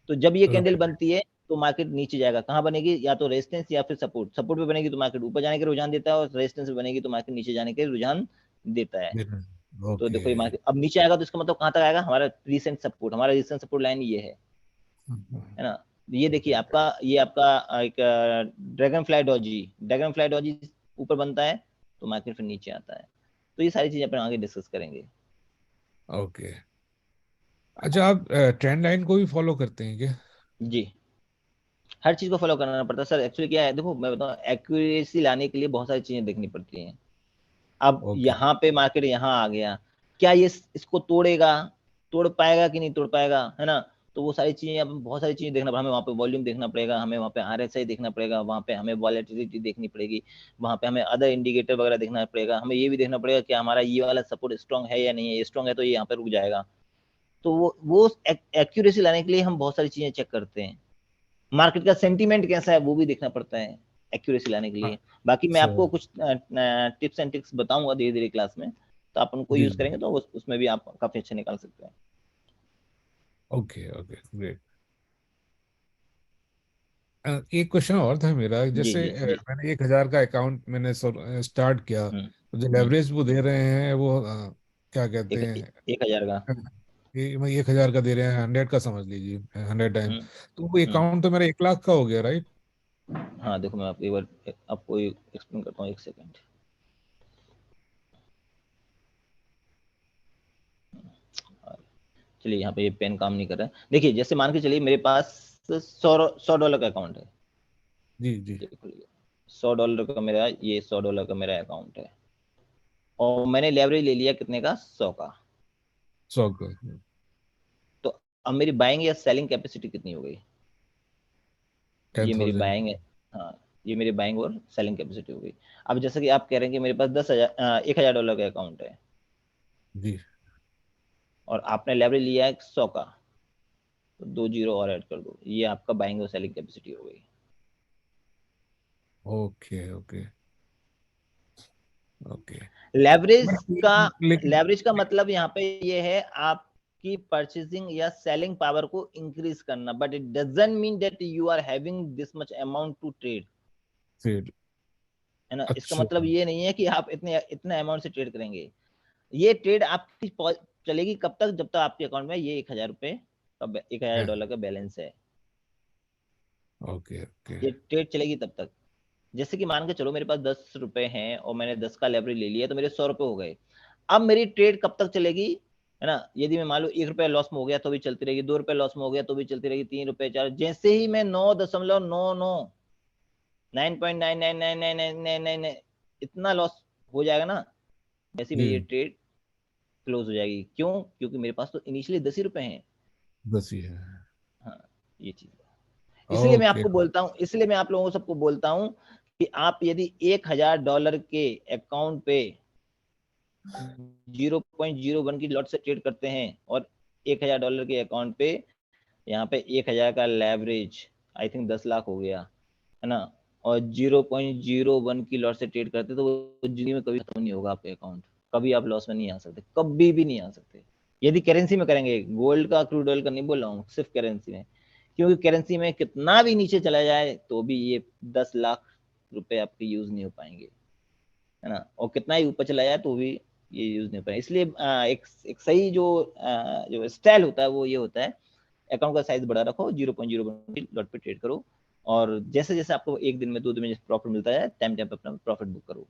तो जब ये कैंडल ओके बनती है तो मार्केट नीचे जाएगा। कहाँ बनेगी? या तो रेजिस्टेंस या फिर सपोर्ट। सपोर्ट पे बनेगी तो मार्केट ऊपर जाने के रुझान देता है, और रेजिस्टेंस पे बनेगी तो मार्केट नीचे जाने के रुझान देता है। तो ओके। देखो ये मार्केट अब नीचे आएगा तो इसका मतलब कहाँ तक आएगा? हमारा रिसेंट सपोर्ट, हमारा रिसेंट सपोर्ट लाइन ये है ना। ये देखिए आपका, ये आपका एक dragon fly Doge, dragon fly Doge ऊपर बनता है तो मार्केट फिर नीचे आता है। तो ये सारी चीजें अपन आगे डिस्कस करेंगे। ओके, अच्छा, आप ट्रेंड लाइन को भी फॉलो करते हैं क्या? जी, हर चीज को फॉलो करना पड़ता है सर। एक्चुअली क्या है, देखो मैं बताऊँ, एक्यूरेसी लाने के लिए बहुत सारी चीजें देखनी पड़ती हैं। अब ओके यहाँ पे मार्केट यहाँ आ गया, क्या ये इसको तोड़ेगा, तोड़ पाएगा कि नहीं तोड़ पाएगा, है ना। तो वो सारी चीजें, अब बहुत सारी चीजें देखना, हमें वहाँ पे वॉल्यूम देखना पड़ेगा, हमें वहाँ पे आरएसआई देखना पड़ेगा, वहाँ पे हमें वॉलेटिलिटी देखनी पड़ेगी, वहाँ पे हमें अदर इंडिकेटर वगैरह देखना पड़ेगा। हमें ये भी देखना पड़ेगा कि हमारा ये वाला सपोर्ट स्ट्रॉन्ग है या नहीं है। स्ट्रॉन्ग है तो ये यहाँ पे रुक जाएगा। तो वो एक्यूरेसी लाने के लिए हम बहुत सारी चीजें चेक करते हैं। मार्केट का सेंटीमेंट कैसा है वो भी देखना पड़ता है एक्यूरेसी लाने के लिए। बाकी मैं आपको सर। कुछ टिप्स एंड ट्रिक्स बताऊंगा धीरे धीरे क्लास में, तो आप उनको जी यूज जी। करेंगे तो उसमें भी आप काफी अच्छे निकाल सकते हैं। Okay okay, great. एक क्वेश्चन और था मेरा, जी जैसे जी जी। मैंने 1,000 का अकाउंट मैंने स्टार्ट किया, हम्म तो जो हम्म। लेवरेज वो दे रहे हैं वो क्या कहते एक हैं, 1,000 का। ये 1,000 का दे रहे हैं, 100 का समझ लीजिए, 100 टाइम, हम्म तो वो हम्म। अकाउंट तो मेरा 1 लाख का हो गया, राइट? हाँ देखो, मैं आपको एक बार आपको एक्सप्लेन करता हूँ, एक सेकेंड। चलिए, यहाँ पे ये पेन काम नहीं कर रहा है। देखिए, जैसे मान के चलिए मेरे पास 100 $100 का अकाउंट है। जी जी। देख लीजिए, $100 का मेरा, ये $100 का मेरा अकाउंट है, और मैंने लेवरेज ले लिया कितने का? 100 का। 100 का। तो अब मेरी बाइंग या सेलिंग कैपेसिटी कितनी हो गई? टेन ये मेरी थाउजेंड बाइंग है। हाँ, ये मेरी बाइंग और सेलिंग कैपेसिटी हो गई। अब जैसे कि आप कह रहे हैं कि मेरे पास 10,000 $1,000 का अकाउंट है, जी। और आपने लेवरेज लिया है 100 का, तो 2 जीरो और ऐड कर दो, ये आपका बाइंग और सेलिंग कैपेसिटी हो गई। Okay okay okay. लेवरेज का, लेकिन लेवरेज का मतलब यहाँ पे ये है आपकी परचेसिंग या सेलिंग पावर को इंक्रीज करना, but it doesn't mean that you are having this much amount to trade, फिर है ना। इसका अच्छा। मतलब ये नहीं है कि आप इतने इतने अमाउंट से ट्रेड करेंगे। ये ट्रेड आपकी चलेगी कब तक? जब तक आपके अकाउंट में ये 1,000 रुपए का, $1,000 का बैलेंस है, ओके ओके। ये ट्रेड चलेगी तब तक। जैसे कि मान के चलो मेरे पास 10 रुपए हैं और मैंने 10 का लेवरेज ले लिया, तो मेरे 100 रुपए हो गए। अब मेरी ट्रेड कब तक चलेगी, है ना, यदि मैं मान लो 1 रुपया लॉस में हो गया तो भी चलती रहेगी, 2 रुपये लॉस में हो गया तो भी चलती रहेगी, 3 रुपये, 4, जैसे ही मैं 9.99 9.99999 इतना लॉस हो जाएगा ना, वैसे मेरी ये जी, ट्रेड क्लोज हो जाएगी। क्यों? क्योंकि मेरे पास तो इनिशियली 10 ही रुपए हैं। बस ये है। हाँ, ये चीज है। इसलिए मैं ओके। आपको बोलता हूँ, इसलिए मैं आप लोगों को सबको बोलता हूँ कि आप यदि $1,000 के अकाउंट पे 0.01 की लॉट से ट्रेड करते हैं, और $1,000 के अकाउंट पे यहाँ पे 1,000 का लेवरेज, आई थिंक 10 लाख हो गया, है ना, और 0.01 की लॉट से ट्रेड करते, तो वो जिंदगी में कभी खत्म नहीं होगा आपके अकाउंट। कभी आप लॉस में नहीं आ सकते, कभी भी नहीं आ सकते। यदि करेंसी में करेंगे, गोल्ड का, क्रूड ऑयल का नहीं बोल रहा हूँ, सिर्फ करेंसी में। क्योंकि करेंसी में कितना भी नीचे चला जाए तो भी ये 10 लाख रुपए आपके यूज नहीं हो पाएंगे, है ना, और कितना ही ऊपर चला जाए तो भी ये यूज नहीं हो पाएंगे। इसलिए एक सही जो स्टाइल होता है वो ये होता है, अकाउंट का साइज बड़ा रखो, 0.01 लॉट पे ट्रेड करो, और जैसे जैसे आपको एक दिन में, 2 दिन में जैसे प्रॉफिट मिलता है, टाइम टाइम पे अपना प्रॉफिट बुक करो।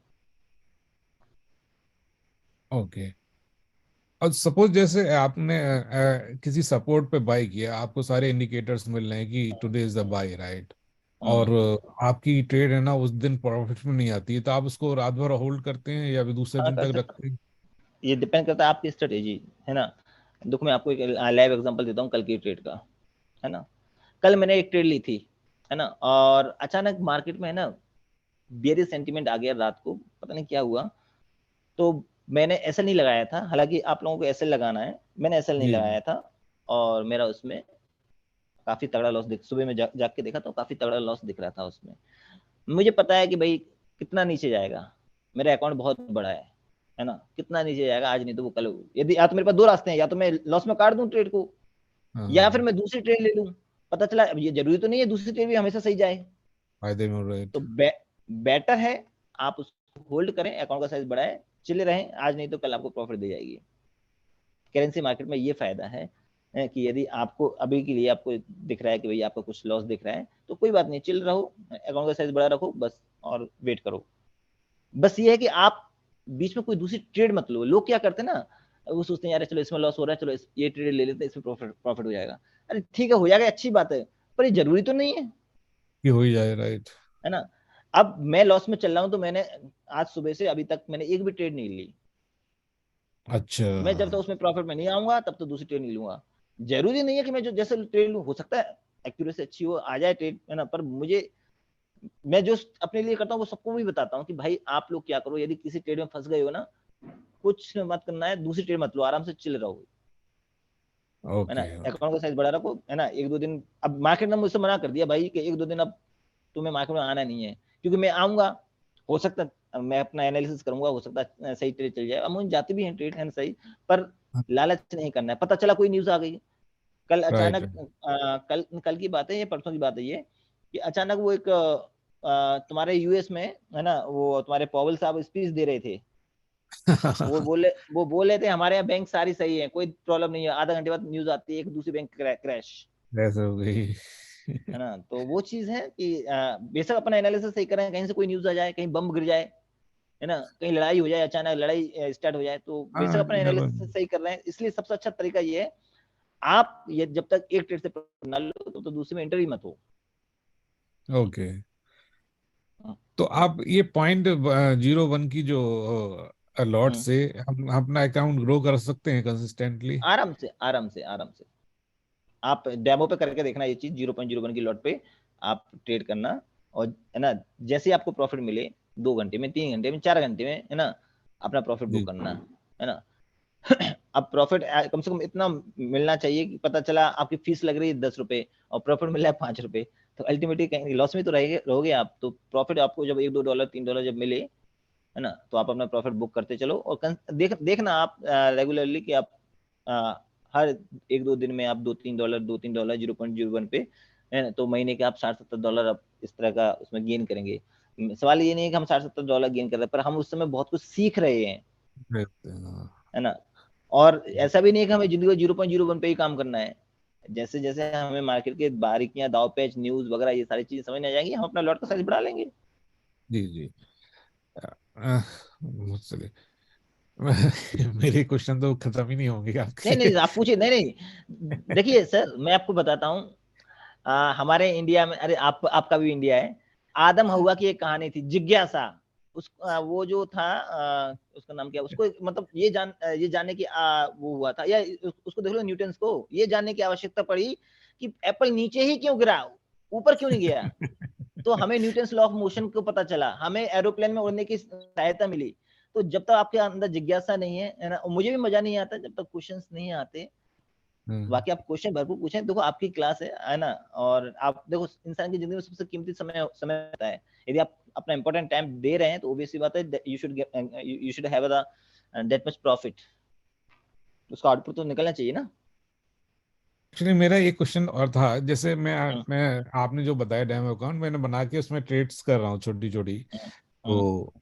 ओके। और सपोज जैसे आपने किसी सपोर्ट पे बाई किया, आपको सारे इंडिकेटर्स मिल रहे हैं कि today is the by, right, और हम्म। आपकी ट्रेड है ना उस दिन प्रॉफिट में नहीं आती है, तो आप उसको रात भर होल्ड करते हैं या फिर दूसरे हाँ, दिन कर तक सकते, रखते हैं? ये डिपेंड करता है आपकी स्ट्रेटेजी, है ना। देखो मैं आपको एक लाइव एग्जांपल देता हूँ कल की ट्रेड का, है ना। कल मैंने एक ट्रेड ली थी, है ना, और अचानक मार्केट में, है ना, बेरिश सेंटीमेंट आ गया रात को, पता नहीं क्या हुआ। तो मैंने एसएल नहीं लगाया था, हालांकि आप लोगों को एसएल लगाना है, मैंने एसएल नहीं जी जी। लगाया था, और मेरा उसमें काफी तगड़ा लॉस दिख, सुबह में जाग के देखा तो काफी तगड़ा लॉस दिख रहा था उसमें। मुझे पता है कि भाई कितना नीचे जाएगा, मेरा अकाउंट बहुत बड़ा है ना, कितना नीचे जाएगा आज नहीं तो वो कल। यदि या तो मेरे पास दो रास्ते हैं, या तो मैं लॉस में काट दूं ट्रेड को, हाँ या फिर हाँ। मैं दूसरी ट्रेड ले लूं। पता चला, अब ये जरूरी तो नहीं है दूसरी ट्रेड भी हमेशा सही जाए। फायदे में, राइट। तो बेटर है आप उसको होल्ड करें, अकाउंट का साइज बढ़ाए, चिल्ले रहें, आज नहीं तो कल आपको प्रॉफिट दे जाएगी। करेंसी मार्केट में ये फायदा है कि यदि आपको अभी के लिए आपको दिख रहा है कि भाई आपका कुछ लॉस दिख रहा है, तो कोई बात नहीं, चिल रहो, अकाउंट का साइज बड़ा रखो बस, और वेट करो। बस ये है कि आप बीच में कोई दूसरी ट्रेड मत लो। लोग क्या करते हैं ना, वो सोचते हैं यार चलो इसमें लॉस हो रहा है, चलो ये ट्रेड ले लेते हैं, इसमें प्रॉफिट प्रॉफिट हो जाएगा। अरे ठीक है, हो जाएगा, अच्छी बात है, पर ये जरूरी तो नहीं है, कि हो ही जाए, राइट। है ना। अब मैं लॉस में चल रहा हूँ तो मैंने आज सुबह से अभी तक मैंने एक भी ट्रेड नहीं ली। अच्छा। मैं जब तक उसमें प्रॉफिट में नहीं आऊंगा तब तक दूसरी ट्रेड नहीं लूंगा। जरूरी नहीं है कि मैं जो जैसे ट्रेड लूँ, हो सकता है एक्यूरेसी अच्छी हो, आ जाए ट्रेड, है ना, पर मुझे, मैं जो अपने लिए करता हूँ वो सबको भी बताता हूँ कि भाई आप लोग क्या करो, यदि किसी ट्रेड में फंस गए हो ना, कुछ मत करना है, दूसरी ट्रेड मत लो, आराम से चिल रहो, है ना, ओके ओके। अकाउंट का साइज बड़ा रखो, है ना, 1-2 दिन। अब मार्केट ने मुझसे मना कर दिया भाई कि 1-2 दिन अब तुम्हें मार्केट में आना नहीं है, क्योंकि मैं आऊंगा, हो सकता है मैं अपना एनालिसिस करूंगा, हो सकता है सही ट्रेड चल जाए, अब मुझे जाती भी है ट्रेड, है ना, सही, पर लालच नहीं करना है। पता चला कोई न्यूज आ गई कल राइट। अचानक, कल कल की बात है, ये परसों की बात है ये, कि अचानक वो एक तुम्हारे यूएस में, है ना, वो तुम्हारे पॉवल साहब स्पीच दे रहे थे। वो बोले थे हमारे यहाँ बैंक सारी सही है, कोई प्रॉब्लम नहीं है, आधा घंटे बाद न्यूज आती है एक दूसरी बैंक क्रैश, ऐसे हो गई। है ना। तो वो चीज है कि बेशक अपना एनालिसिस सही करें, कहीं से कोई न्यूज आ जाए, कहीं बम गिर जाए, है ना, कहीं लड़ाई हो जाए, अचानक लड़ाई स्टार्ट हो जाए, तो बेशक हाँ, अपना इधर एनालिसिस सही कर रहे हैं। इसलिए सबसे अच्छा तरीका ये है, आप ये जब तक एक ट्रेड से ना लो तो दूसरे में एंटर ही मत हो। ओके। तो आप ये 0.01 की जो अलॉट हम्म, से हम अपना अकाउंट ग्रो कर सकते हैं कंसिस्टेंटली? आराम से, आराम से, आराम से। आप डेमो पे करके देखना ये चीज, 0.01 की लॉट पे आप ट्रेड करना, और, है ना, जैसे ही आपको प्रॉफिट मिले, 2 घंटे में, 3 घंटे में, 4 घंटे में, है ना, अपना प्रॉफिट बुक जी। करना, है ना। अब प्रॉफिट कम से कम इतना मिलना चाहिए कि पता चला आपकी फीस लग रही है 10 रुपए और प्रॉफिट मिल रहा है 5 रुपए, तो अल्टीमेटली कहीं लॉस में तो रहोगे आप। तो प्रॉफिट आपको जब 1-2 डॉलर, $3 जब मिले, है ना, तो आप अपना प्रॉफिट बुक करते चलो, और देखना आप रेगुलरली कि आप अ, हर 1-2 दिन में आप $2-3 0.01 पे, है ना, तो महीने के आप $60-70 आप इस तरह का उसमें गेन करेंगे। सवाल ये नहीं है कि हम $60-70 गेन कर रहे हैं, पर हम उस समय बहुत कुछ सीख रहे हैं, रहते हैं, हाँ। है ना। और ऐसा भी नहीं है कि हमें जिंदगी में 0.01 पे ही काम करना है। जैसे जैसे हमें मार्केट के बारीकियां, दाव पेच, न्यूज वगैरह, ये सारी चीजें समझ में आ जाएंगी, हम अपना लॉट का साइज बढ़ा लेंगे। जी जी। अ, चलिए। मेरे क्वेश्चन तो खत्म ही नहीं होंगे नहीं आपके। नहीं आप पूछिए, नहीं नहीं, देखिए सर मैं आपको बताता हूँ। हमारे इंडिया में, अरे आपका भी इंडिया है। आदम हवा की एक कहानी थी, जिज्ञासा। वो जो था, उसका नाम क्या, उसको मतलब ये जानने की वो हुआ था, या उसको देख लो न्यूटन को ये जानने की आवश्यकता पड़ी कि एप्पल नीचे ही क्यों गिरा, ऊपर क्यों नहीं गया। तो हमें न्यूटन लॉ ऑफ मोशन को पता चला, हमें एरोप्लेन में उड़ने की सहायता मिली। तो जब तक आपके अंदर जिज्ञासा नहीं है ना, और मुझे भी मजा नहीं आता जब तक क्वेश्चंस नहीं आते। हम्म। बाकी आप क्वेश्चन भरपूर पूछें, देखो आपकी क्लास है ना। और आप देखो, इंसान की जिंदगी में सबसे कीमती समय समय होता है। यदि आप अपना इंपॉर्टेंट टाइम दे रहे हैं तो ऑब्वियसली बात है, you should have that much profit. उसका आउटपुट तो निकलना चाहिए ना। एक्चुअली मेरा एक क्वेश्चन और था, जैसे हम्म, मैं आपने जो बताया डेमो अकाउंट मैंने बना के उसमें ट्रेड्स कर रहा हूँ छोटी छोटी। हम्म, हम्म, तो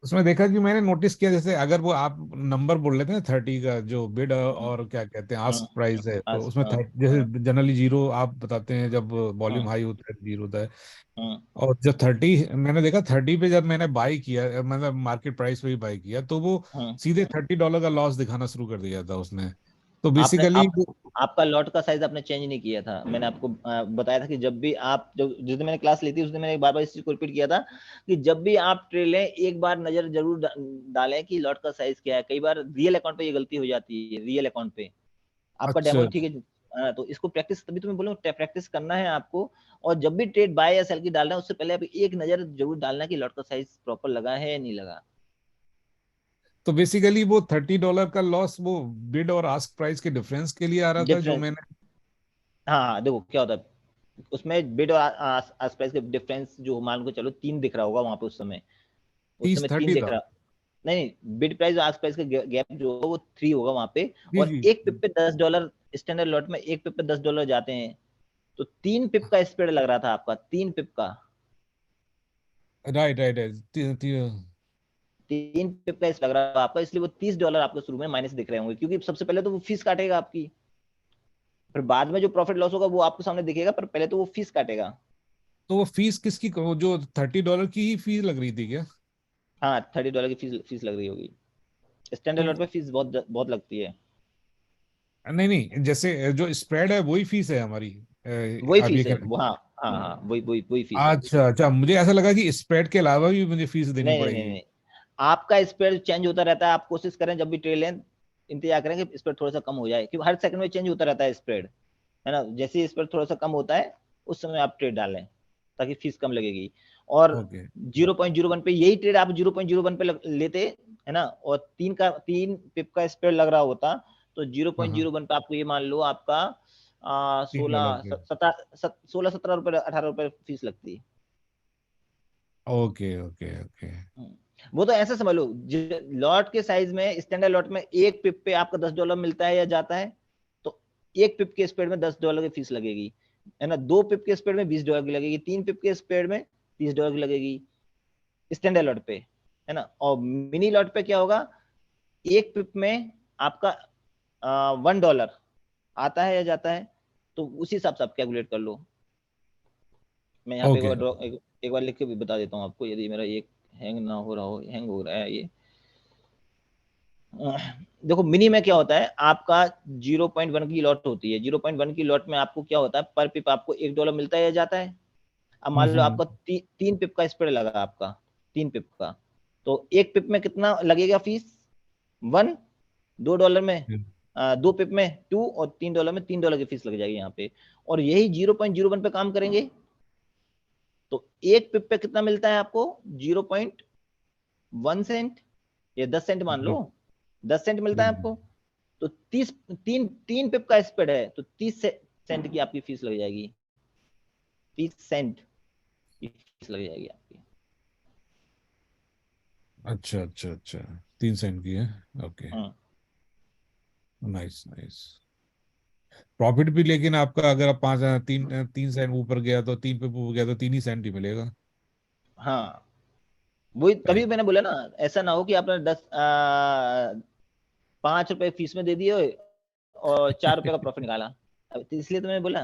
उसमें देखा कि मैंने नोटिस किया, जैसे अगर वो आप नंबर बोल लेते हैं 30 का जो बिड हम्म, और क्या कहते हैं हम्म, आस्क प्राइस है, तो आज, उसमें जैसे जनरली जीरो आप बताते हैं जब हम्म, वॉल्यूम हाई होता है जीरो होता है। हम्म, और जब 30 मैंने देखा 30 पे जब मैंने बाई किया, मतलब मार्केट प्राइस पे ही बाई किया, तो वो हम्म। सीधे $30 का लॉस दिखाना शुरू कर दिया था उसने। तो आपने बेसिकली आप आपका लॉट का साइज आपने चेंज नहीं किया था। मैंने आपको बताया था कि जब भी आप, जो जिस दिन मैंने क्लास ली थी उस दिन मैंने बार बार इस चीज को रिपीट किया था कि जब भी आप ट्रेड लें एक बार नजर जरूर डालें कि लॉट का साइज क्या है। कई बार रियल अकाउंट पे ये गलती हो जाती है, रियल अकाउंट पे। आपका अच्छा। डेमो ठीक है। तो इसको प्रैक्टिस, तभी तो मैं बोलूँ प्रैक्टिस करना है आपको। और जब भी ट्रेड बाय या सेल की डालना है उससे पहले आप एक नजर जरूर डालना कि लॉट का साइज प्रॉपर लगा है या नहीं लगा। तो बेसिकली वो $30 का लॉस वो बिड और आस्क प्राइस के डिफरेंस के लिए आ रहा था जो डिफरेंस, मैंने। हाँ हाँ, देखो क्या होता है उसमें बिड और आस प्राइस के डिफरेंस, जो मान को चलो 3 दिख रहा होगा वहां पे उस समय। उस तीस समय 3 थर्टी दिख था। रहा, नहीं, बिड प्राइस और आस्क प्राइस का गैप जो होगा वो 3 होगा वहां पे। जी और जी। एक पिप पे $10, स्टैंडर्ड लॉट में एक पिप पे $10 जाते हैं। तो 3 पिप का स्प्रेड लग रहा था आपका, 3 पिप का। Right right right. 3 पिप का स्प्रेड लग रहा था आपका, इसलिए वो $30 आपको शुरू में माइनस दिख रहे होंगे, क्योंकि सबसे पहले तो वो फीस काटेगा आपकी। फिर बाद में जो प्रॉफिट लॉस होगा वो आपको सामने दिखेगा, पर पहले तो वो फीस काटेगा। तो वो फीस किसकी, वो जो $30 की ही फीस लग रही थी क्या? हाँ, $30 की फीस फीस लग रही होगी। स्टैंडर्ड तो लॉट पे फीस बहुत बहुत लगती है। नहीं नहीं, जैसे जो स्प्रेड है वही फीस है हमारी। वही आप ये फीस है कहना। वो, हाँ हाँ हाँ, वही फीस है। अच्छा अच्छा, मुझे ऐसा लगा कि स्प्रेड के अलावा भी मुझे फीस देनी नहीं नहीं नहीं पड़ेगी। नहीं, आपका स्प्रेड चेंज होता रहता है। आप कोशिश करें जब भी ट्रेड लें, इंतजार करें कि स्प्रेड थोड़ा सा कम हो जाए, क्योंकि हर सेकंड में चेंज होता रहता है स्प्रेड, है ना। जैसे ही स्प्रेड थोड़ा सा कम होता है उस समय आप ट्रेड डालें, ताकि फीस कम लगेगी। और ओके। 0.01 पे यही ट्रेड आप 0.01 पे लेते, है ना, और 3 पिप का स्प्रेड लग रहा होता, तो जीरो हाँ पॉइंट हाँ। जीरो वन पे आपको ये मान लो आपका $3 सोलह के। 17 रुपए 18 रुपए फीस लगती है। Okay okay okay. वो तो ऐसा समझ लो, लॉट के साइज में, स्टैंडर्ड लॉट में एक पिप पे आपका $10 मिलता है या जाता है, तो एक पिप के स्प्रेड में $10 की फीस लगेगी, है ना। 2 पिप के स्प्रेड में $20 की लगेगी, 3 पिप के स्प्रेड में $30 की लगेगी, स्टैंडर्ड लॉट पे, है ना। और मिनी लॉट पे क्या होगा, एक पिप में आपका $1 आता है या जाता है, तो उसी हिसाब से आप कैलकुलेट कर लो। मैं यहाँ पे ओके। एक बार लिख के भी बता देता हूँ आपको, यदि मेरा एक हैंग ना हो रहा हो, हैंग हो रहा है ये। देखो मिनी में क्या होता है आपका, 0.1 की लॉट होती है। 0.1 की लॉट में आपको क्या होता है, पर पिप आपको $1 मिलता है या जाता है। अब मान लो हम्म। आपका 3 पिप का स्प्रेड लगा आपका, 3 पिप का, तो एक पिप में कितना लगेगा फीस, 1, $2 में, 2 पिप में 2, और $3 में $3 की फीस लग जाएगी यहाँ पे। और यही 0.01 पे काम करेंगे, तो एक पिप पे कितना मिलता है आपको, 0.1 सेंट, या 10 सेंट मान लो, 10 सेंट मिलता है आपको। तो 3 पिप का स्प्रेड है, तो 30 सेंट की आपकी फीस लग जाएगी, 30 सेंट की फीस लग जाएगी आपकी। अच्छा अच्छा अच्छा। 3 सेंट की है। ओके। हाँ नाइस नाइस। प्रॉफिट भी लेकिन आपका अगर आप 3 सेंट ऊपर गया तो 3 पे ऊपर गया तो 3 ही सेंट ही मिलेगा। हाँ, वही तभी राइट। मैंने बोला ना, ऐसा ना हो कि आपने 5 रुपए फीस में दे दिए और 4 रुपए का प्रॉफिट निकाला। अब तो इसलिए तो मैंने बोला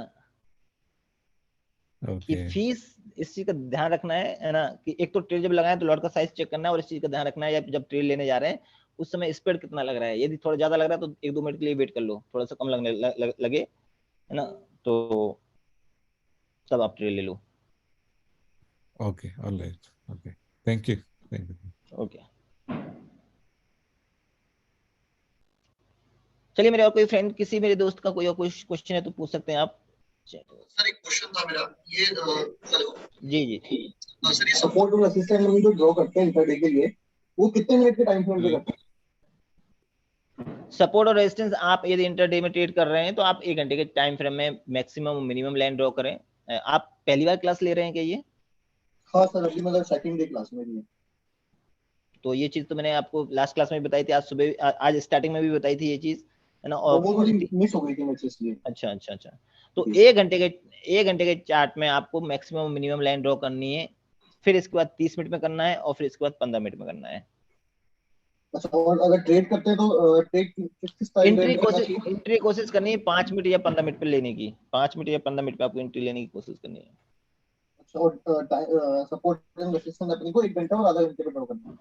कि ओके। फीस, इस चीज का ध्यान रखना है ना, कि एक तो ट्रेड जब लगाए तो लॉट का साइज चेक करना है, और इस चीज का ध्यान रखना है जब ट्रेड लेने जा रहे हैं, उस समय स्पीड कितना लग रहा है। यदि थोड़ा ज्यादा लग रहा है तो 1-2 मिनट के लिए वेट कर लो, थोड़ा सा कम लगने लगे, है ना, तो तब आप ट्रेल ले लो। Okay, alright, okay, thank you, thank you. Okay, चलिए मेरे और कोई फ्रेंड, किसी मेरे दोस्त का कोई और कुछ क्वेश्चन है तो पूछ सकते हैं आप। सर एक क्वेश्चन था मेरा, ये हेलो जी जी। सर, ये सपोर्ट और असिस्टेंट में जो ड्रॉ करते हैं इंटर डे के लिए, वो कितने मिनट के टाइम फ्रेम पे करते हैं? सपोर्ट और रेजिस्टेंस आप यदि इंटर डे में ट्रेड कर रहे हैं तो आप 1 घंटे के टाइम फ्रेम में मैक्सिमम मिनिमम लाइन ड्रॉ करें। आप पहली बार क्लास ले रहे हैं क्या ये? हाँ सर, अभी मतलब सेकंड डे क्लास में भी है। तो ये चीज तो मैंने आपको लास्ट क्लास में भी बताई थी, आज सुबह आज स्टार्टिंग में भी बताई थी ये चीज, है ना। वो थोड़ी मिस हो गई थी मुझसे इसलिए। अच्छा अच्छा अच्छा। तो जी। 1 घंटे के चार्ट में आपको मैक्सिमम मिनिमम लाइन ड्रॉ करनी है, फिर इसके बाद 30 मिनट में करना है, और फिर इसके बाद 15 मिनट में करना है। अच्छा, और अगर ट्रेड करते हैं तो ट्रेड किस टाइम पे करना चाहिए? एंट्री कोशिश करनी है 5 मिनट या 15 मिनट पे लेने की, 5 मिनट या 15 मिनट पे आपको एंट्री लेने की कोशिश करनी है। अच्छा, और सपोर्ट एंड रेजिस्टेंस अपने को 1 घंटा और आधा घंटे पे ड्रॉ करना है?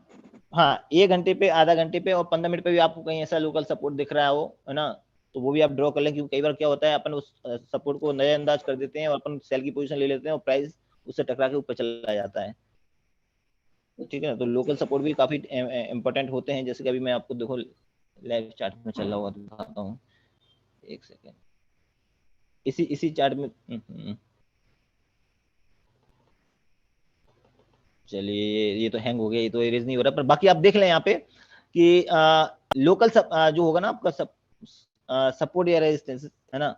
हाँ, 1 घंटे पे, आधा घंटे पे और 15 मिनट पे भी आपको कहीं ऐसा लोकल सपोर्ट दिख रहा हो, है ना, तो वो भी आप ड्रॉ कर लें, क्योंकि कई बार क्या होता है अपन उस सपोर्ट को नजरअंदाज कर देते हैं और अपन सेल की पोजीशन ले लेते हैं और प्राइस उससे टकरा के ऊपर चला जाता है। ठीक है ना, तो लोकल सपोर्ट भी काफी इंपॉर्टेंट होते हैं, जैसे कि अभी मैं आपको देखो लाइव चार्ट में चल रहा हुआ दिखाता हूँ, एक सेकेंड, इसी चार्ट में चलिए, ये तो हैंग हो गया, ये तो इरेज नहीं हो रहा, पर बाकी आप देख लें यहाँ पे कि लोकल जो होगा ना आपका सपोर्ट या रेजिस्टेंस, है ना,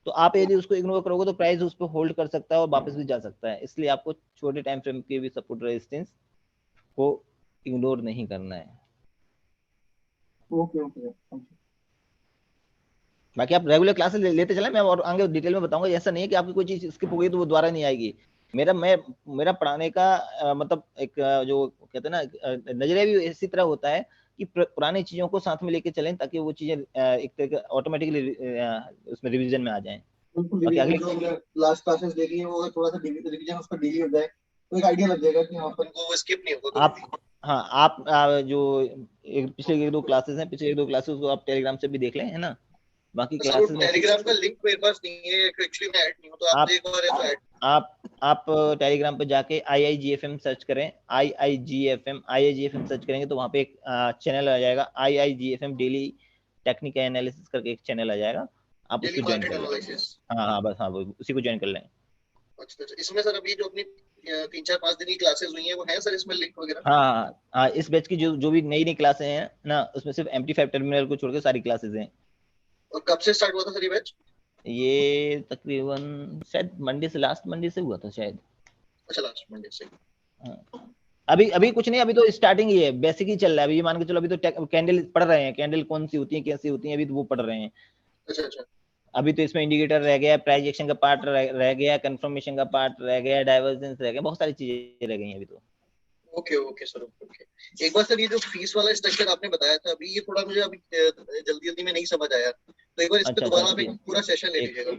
तो आप यदि उसको इग्नोर करोगे तो प्राइस उस पर होल्ड कर सकता है और वापस भी जा सकता है, इसलिए आपको छोटे टाइम फ्रेम के भी सपोर्ट रेजिस्टेंस को इग्नोर नहीं करना है। Okay okay, thank you. बाकी आप रेगुलर क्लासेस लेते चले, मैं और आगे डिटेल में बताऊंगा, ऐसा नहीं है कि आपकी कोई चीज स्किप हो गई तो वो दोबारा नहीं आएगी। मेरा पढ़ाने का मतलब एक जो कहते हैं ना नजरिया भी इसी तरह होता है कि पुरानी चीजों को साथ में लेके चलें, ताकि वो चीजें एक तरह का ऑटोमेटिकली उसमें रिवीजन में आ जाएं। बिल्कुल, बाकी अगले, जो हमने लास्ट क्लासेस देखी है वो अगर थोड़ा सा रिवीजन उसका डेली हो जाए तो एक आइडिया लग जाएगा कि हाँ अपन को वो स्किप नहीं होगा आप, कभी भी। हाँ आप जो पिछले 1-2 क्लासेस हैं, पिछले 1-2 क्लासेस को आप टेलीग्राम से भी देख लें, है ना। बाकी सर वो क्लासेस में टेलीग्राम का लिंक मेरे पास नहीं है एक्चुअली, मैं ऐड नहीं हूँ, तो आप आप एक बार है तो ऐड। आप आप टेलीग्राम पे जाके IIGFM सर्च करें, IIGFM सर्च करेंगे तो वहाँ पे एक चैनल आ जाएगा, IIGFM डेली टेक्निकल एनालिसिस करके एक चैनल आ जाएगा, आप डेली उसको ज्वाइन मार्केट कर लें। एनालिसिस। हाँ हाँ, बस हाँ, वो उसी को ज्वाइन कर लें। अच्छा अच्छा, इसमें सर अभी जो अपनी 3-4-5 दिन की क्लासेस हुई हैं वो है सर इसमें लिंक वगैरह? हाँ हाँ हाँ हाँ, इस बैच की जो भी नई नई क्लासें हैं ना, उसमें सिर्फ MT5 टर्मिनल को छोड़ के सारी क्लासेस हैं। और कब से स्टार्ट हुआ था सर ये बैच? ये तकरीबन शायद मंडे से, लास्ट मंडे से हुआ था शायद। अच्छा, लास्ट मंडे से। हाँ। अभी अभी कुछ नहीं, अभी तो स्टार्टिंग ही है, बेसिक ही चल रहा है अभी, ये मान के चलो, अभी तो कैंडल पढ़ रहे हैं, कैंडल कौन सी होती है, कैसी होती है, अभी तो वो पढ़ रहे हैं। अच्छा अच्छा। अभी तो इसमें इंडिकेटर रह गया, प्राइस एक्शन का पार्ट रह गया, कंफर्मेशन का पार्ट रह गया, डाइवर्जेंस रह गया, बहुत सारी चीजें रह गई हैं अभी तो। Okay okay sir, okay okay. एक बार सर ये जो फीस वाला स्ट्रक्चर आपने बताया था अभी, ये थोड़ा मुझे अभी जल्दी जल्दी में नहीं समझ आया, तो एक बार इस पे अच्छा अच्छा, दोबारा आप एक रुकिए, पूरा सेशन ले एक लीजिएगा।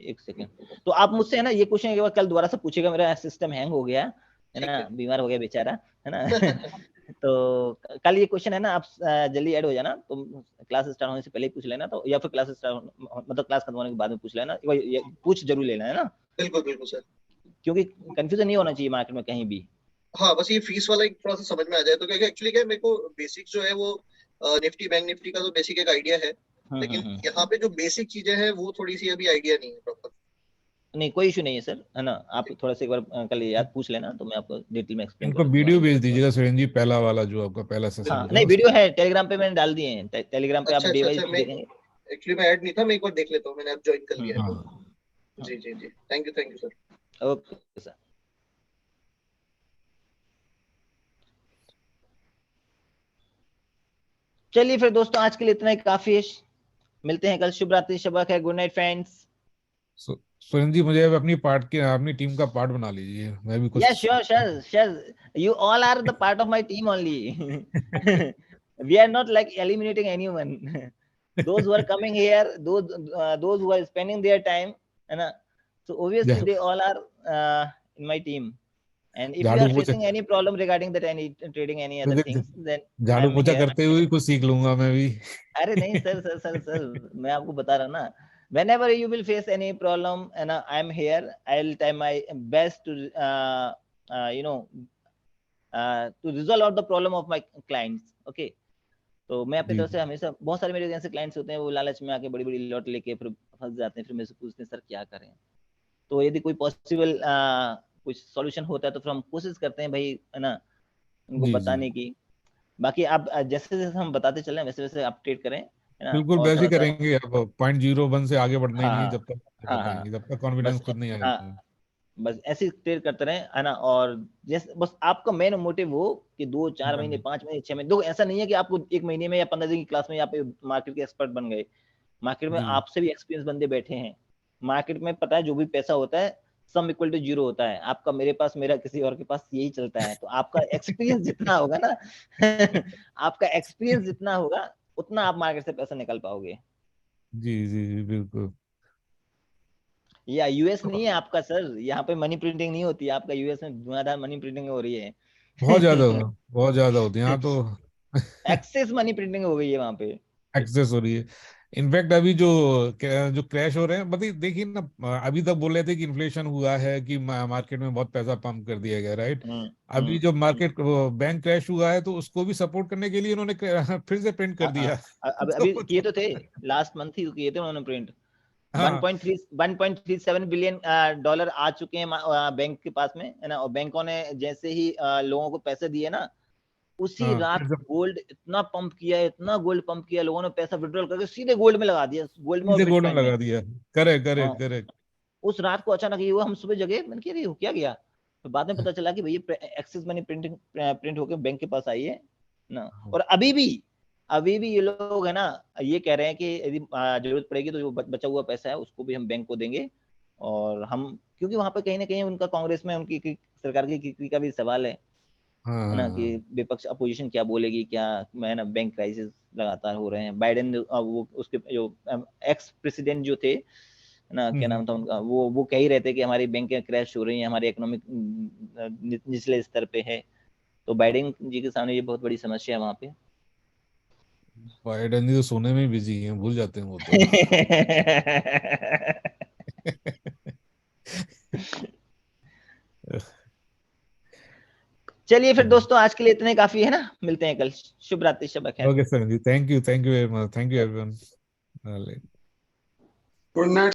एक सेकेंड। तो आप मुझसे, है ना, ये क्वेश्चन एक बार कल दोबारा से पूछेगा, मेरा सिस्टम हैंग हो गया है ठीक ना, है। बीमार हो गया बेचारा, है ना। तो कल ये क्वेश्चन है ना, आप जल्दी ऐड हो जाना, तो क्लास स्टार्ट होने से पहले ही पूछ लेना, तो या फिर क्लास स्टार्ट मतलब क्लास खत्म होने के बाद में पूछ लेना, एक बार पूछ जरूर लेना, है ना, बिल्कुल बिल्कुल सर। क्योंकि कंफ्यूजन नहीं होना चाहिए मार्केट में कहीं भी। हाँ, बस ये फीस वाला एक थोड़ा सा समझ में आ जाए तो, क्योंकि एक्चुअली क्या है, मेरे को बेसिक जो है वो निफ्टी बैंक निफ्टी का तो बेसिक एक आइडिया है, लेकिन हम्म। यहाँ पे जो बेसिक चीजें हैं वो थोड़ी सी अभी आइडिया नहीं है प्रॉपर। नहीं, कोई इशू नहीं है सर, है ना, आप थोड़ा सा एक बार कल याद पूछ लेना, तो मैं आपको डिटेल में एक्सप्लेन कर इनको दूंगा। वीडियो भेज दीजिएगा सुरेंद्र जी, पहला वाला जो आपका पहला सेशन हाँ, होगा नहीं, उसका। वीडियो है टेलीग्राम पे, मैंने डाल दिए हैं, टेलीग्राम पे आप अच्छा डे अच्छा वाइज अच्छा, मैं देखेंगे। एक्चुअली मैं ऐड नहीं था, मैं एक बार देख लेता हूँ, मैंने अब ज्वाइन कर लिया है हम्म, तो। हाँ। हाँ, जी जी जी, thank you sir. Okay sir. चलिए फिर दोस्तों, आज के लिए इतना ही काफी है, मिलते हैं कल, शुभ रात्रि, शब खैर, गुड नाइट फ्रेंड्स। सुरेंद्र जी, मुझे अब अपनी टीम का पार्ट बना लीजिए, मैं भी Yeah, कुछ। sure. You all are the part of my team only. We are not like eliminating anyone. Those who are coming here, those who are spending their time, है ना? So obviously Yeah. they all are in my team. And if you झाड़ू are पोछा facing any problem regarding that any trading any other things, then I झाड़ू am पोछा here. करते हुए कुछ सीख लूंगा मैं भी। अरे नहीं सर, मैं आपको बता रहा हूँ ना, whenever you will face any problem and I am here, I'll try my best to you know to resolve out the problem of my clients. Okay, तो मैं अपनी जी तरफ से हमेशा, बहुत सारे मेरे ऐसे क्लाइंट्स होते हैं वो लालच में आके बड़ी बड़ी लॉट लेके फिर फंस जाते हैं, फिर मेरे से पूछते हैं सर क्या करें। तो यदि कोई पॉसिबल कुछ सॉल्यूशन होता है तो फिर हम कोशिश करते हैं भाई, है ना, उनको जी जी बताने की। बाकी आप जैसे जैसे हम बताते चले वैसे वैसे आप ट्रेड करें, है ना, बिल्कुल और वैसे ही थोड़ा सा। करेंगे। अब 0.01 से आगे बढ़ना ही नहीं है हाँ जब तक नहीं हाँ हाँ, बताएंगे, जब तक कॉन्फिडेंस बस खुद नहीं हाँ, आएगा। बस ऐसे ही ट्रेड करते रहे, है ना। और जैसे बस आपका मेन मोटिव हो कि 2-4 महीने, हाँ 5 महीने, 6 महीने, दो ऐसा नहीं है कि आपको 1 महीने में या 15 दिन की क्लास में आप मार्केट के एक्सपर्ट बन गए। मार्केट में जी आपसे भी एक्सपीरियंस बंदे बैठे हैं। मार्केट में पता है जो भी पैसा होता है सम इक्वल टू जीरो होता है। आपका मेरे पास, मेरा किसी और के पास, यही चलता है। तो आपका एक्सपीरियंस जितना होगा ना आपका एक्सपीरियंस जितना होगा उतना आप मार्केट से पैसा निकाल पाओगे। जी जी जी बिल्कुल। या यूएस नहीं है आपका सर, यहाँ पे मनी प्रिंटिंग नहीं होती है। आपका यूएस में धुआंधार मनी प्रिंटिंग हो रही है। बहुत ज्यादा होती है यहाँ तो। एक्सेस मनी प्रिंटिंग हो गई है वहां पे। एक्सेस हो रही है। इनफैक्ट अभी जो जो क्रैश हो रहे हैं, मतलब देखिए ना, अभी तक बोल रहे थे कि इन्फ्लेशन हुआ है, कि मार्केट में बहुत पैसा पंप कर दिया गया, राइट। हम्म अभी हम्म जो मार्केट बैंक क्रैश हुआ है तो उसको भी सपोर्ट करने के लिए उन्होंने फिर से प्रिंट कर हाँ दिया। हाँ, अभी किए तो थे, लास्ट मंथ ही किए थे उन्होंने प्रिंट। हाँ 1.37 बिलियन डॉलर आ चुके हैं बैंक के पास में, है ना। और बैंकों ने जैसे ही लोगों को पैसे दिए ना, उसी हाँ रात फिर से गोल्ड इतना पंप किया, इतना गोल्ड पंप किया, लोगों ने पैसा विड्रॉल करके सीधे गोल्ड में लगा दिया, गोल्ड में और सीधे गोल्डन बिटकॉइन में। लगा दिया। करेक्ट हाँ, करेक्ट करेक्ट। उस रात को अचानक ये हुआ, हम सुबह जगे, मैंने कहा ये हो क्या गया। तो बाद में पता चला कि भैया एक्सिस मनी प्रिंट होकर बैंक के पास आई है ना। और अभी भी ये लोग, है ना, ये कह रहे हैं कि यदि जरूरत पड़ेगी तो जो बचा हुआ पैसा है उसको भी हम बैंक को देंगे। और हम, क्योंकि वहां पे कहीं ना कहीं उनका कांग्रेस में उनकी सरकार की का भी सवाल है ना, कि हाँ विपक्ष अपोजिशन क्या बोलेगी, क्या, मैं ना, बैंक क्राइसिस लगातार हो रहे हैं। बाइडेन वो उसके जो एक्स प्रेसिडेंट जो थे, है ना, क्या हम्म, नाम था उनका, वो कह ही रहे थे कि हमारी बैंकें क्रैश हो रही हैं, हमारी इकोनॉमिक निचले स्तर पे है। तो बाइडेन जी के सामने ये बहुत बड़ी समस्या है वहां पे। बाइडेन जी तो सोने में बिजी हैं, भूल जाते हैं वो तो। चलिए फिर दोस्तों, आज के लिए इतने काफी है ना, मिलते हैं कल। शुभ रात्रि, शब खैर। ओके सर जी, thank you very much, thank you everyone. Good night.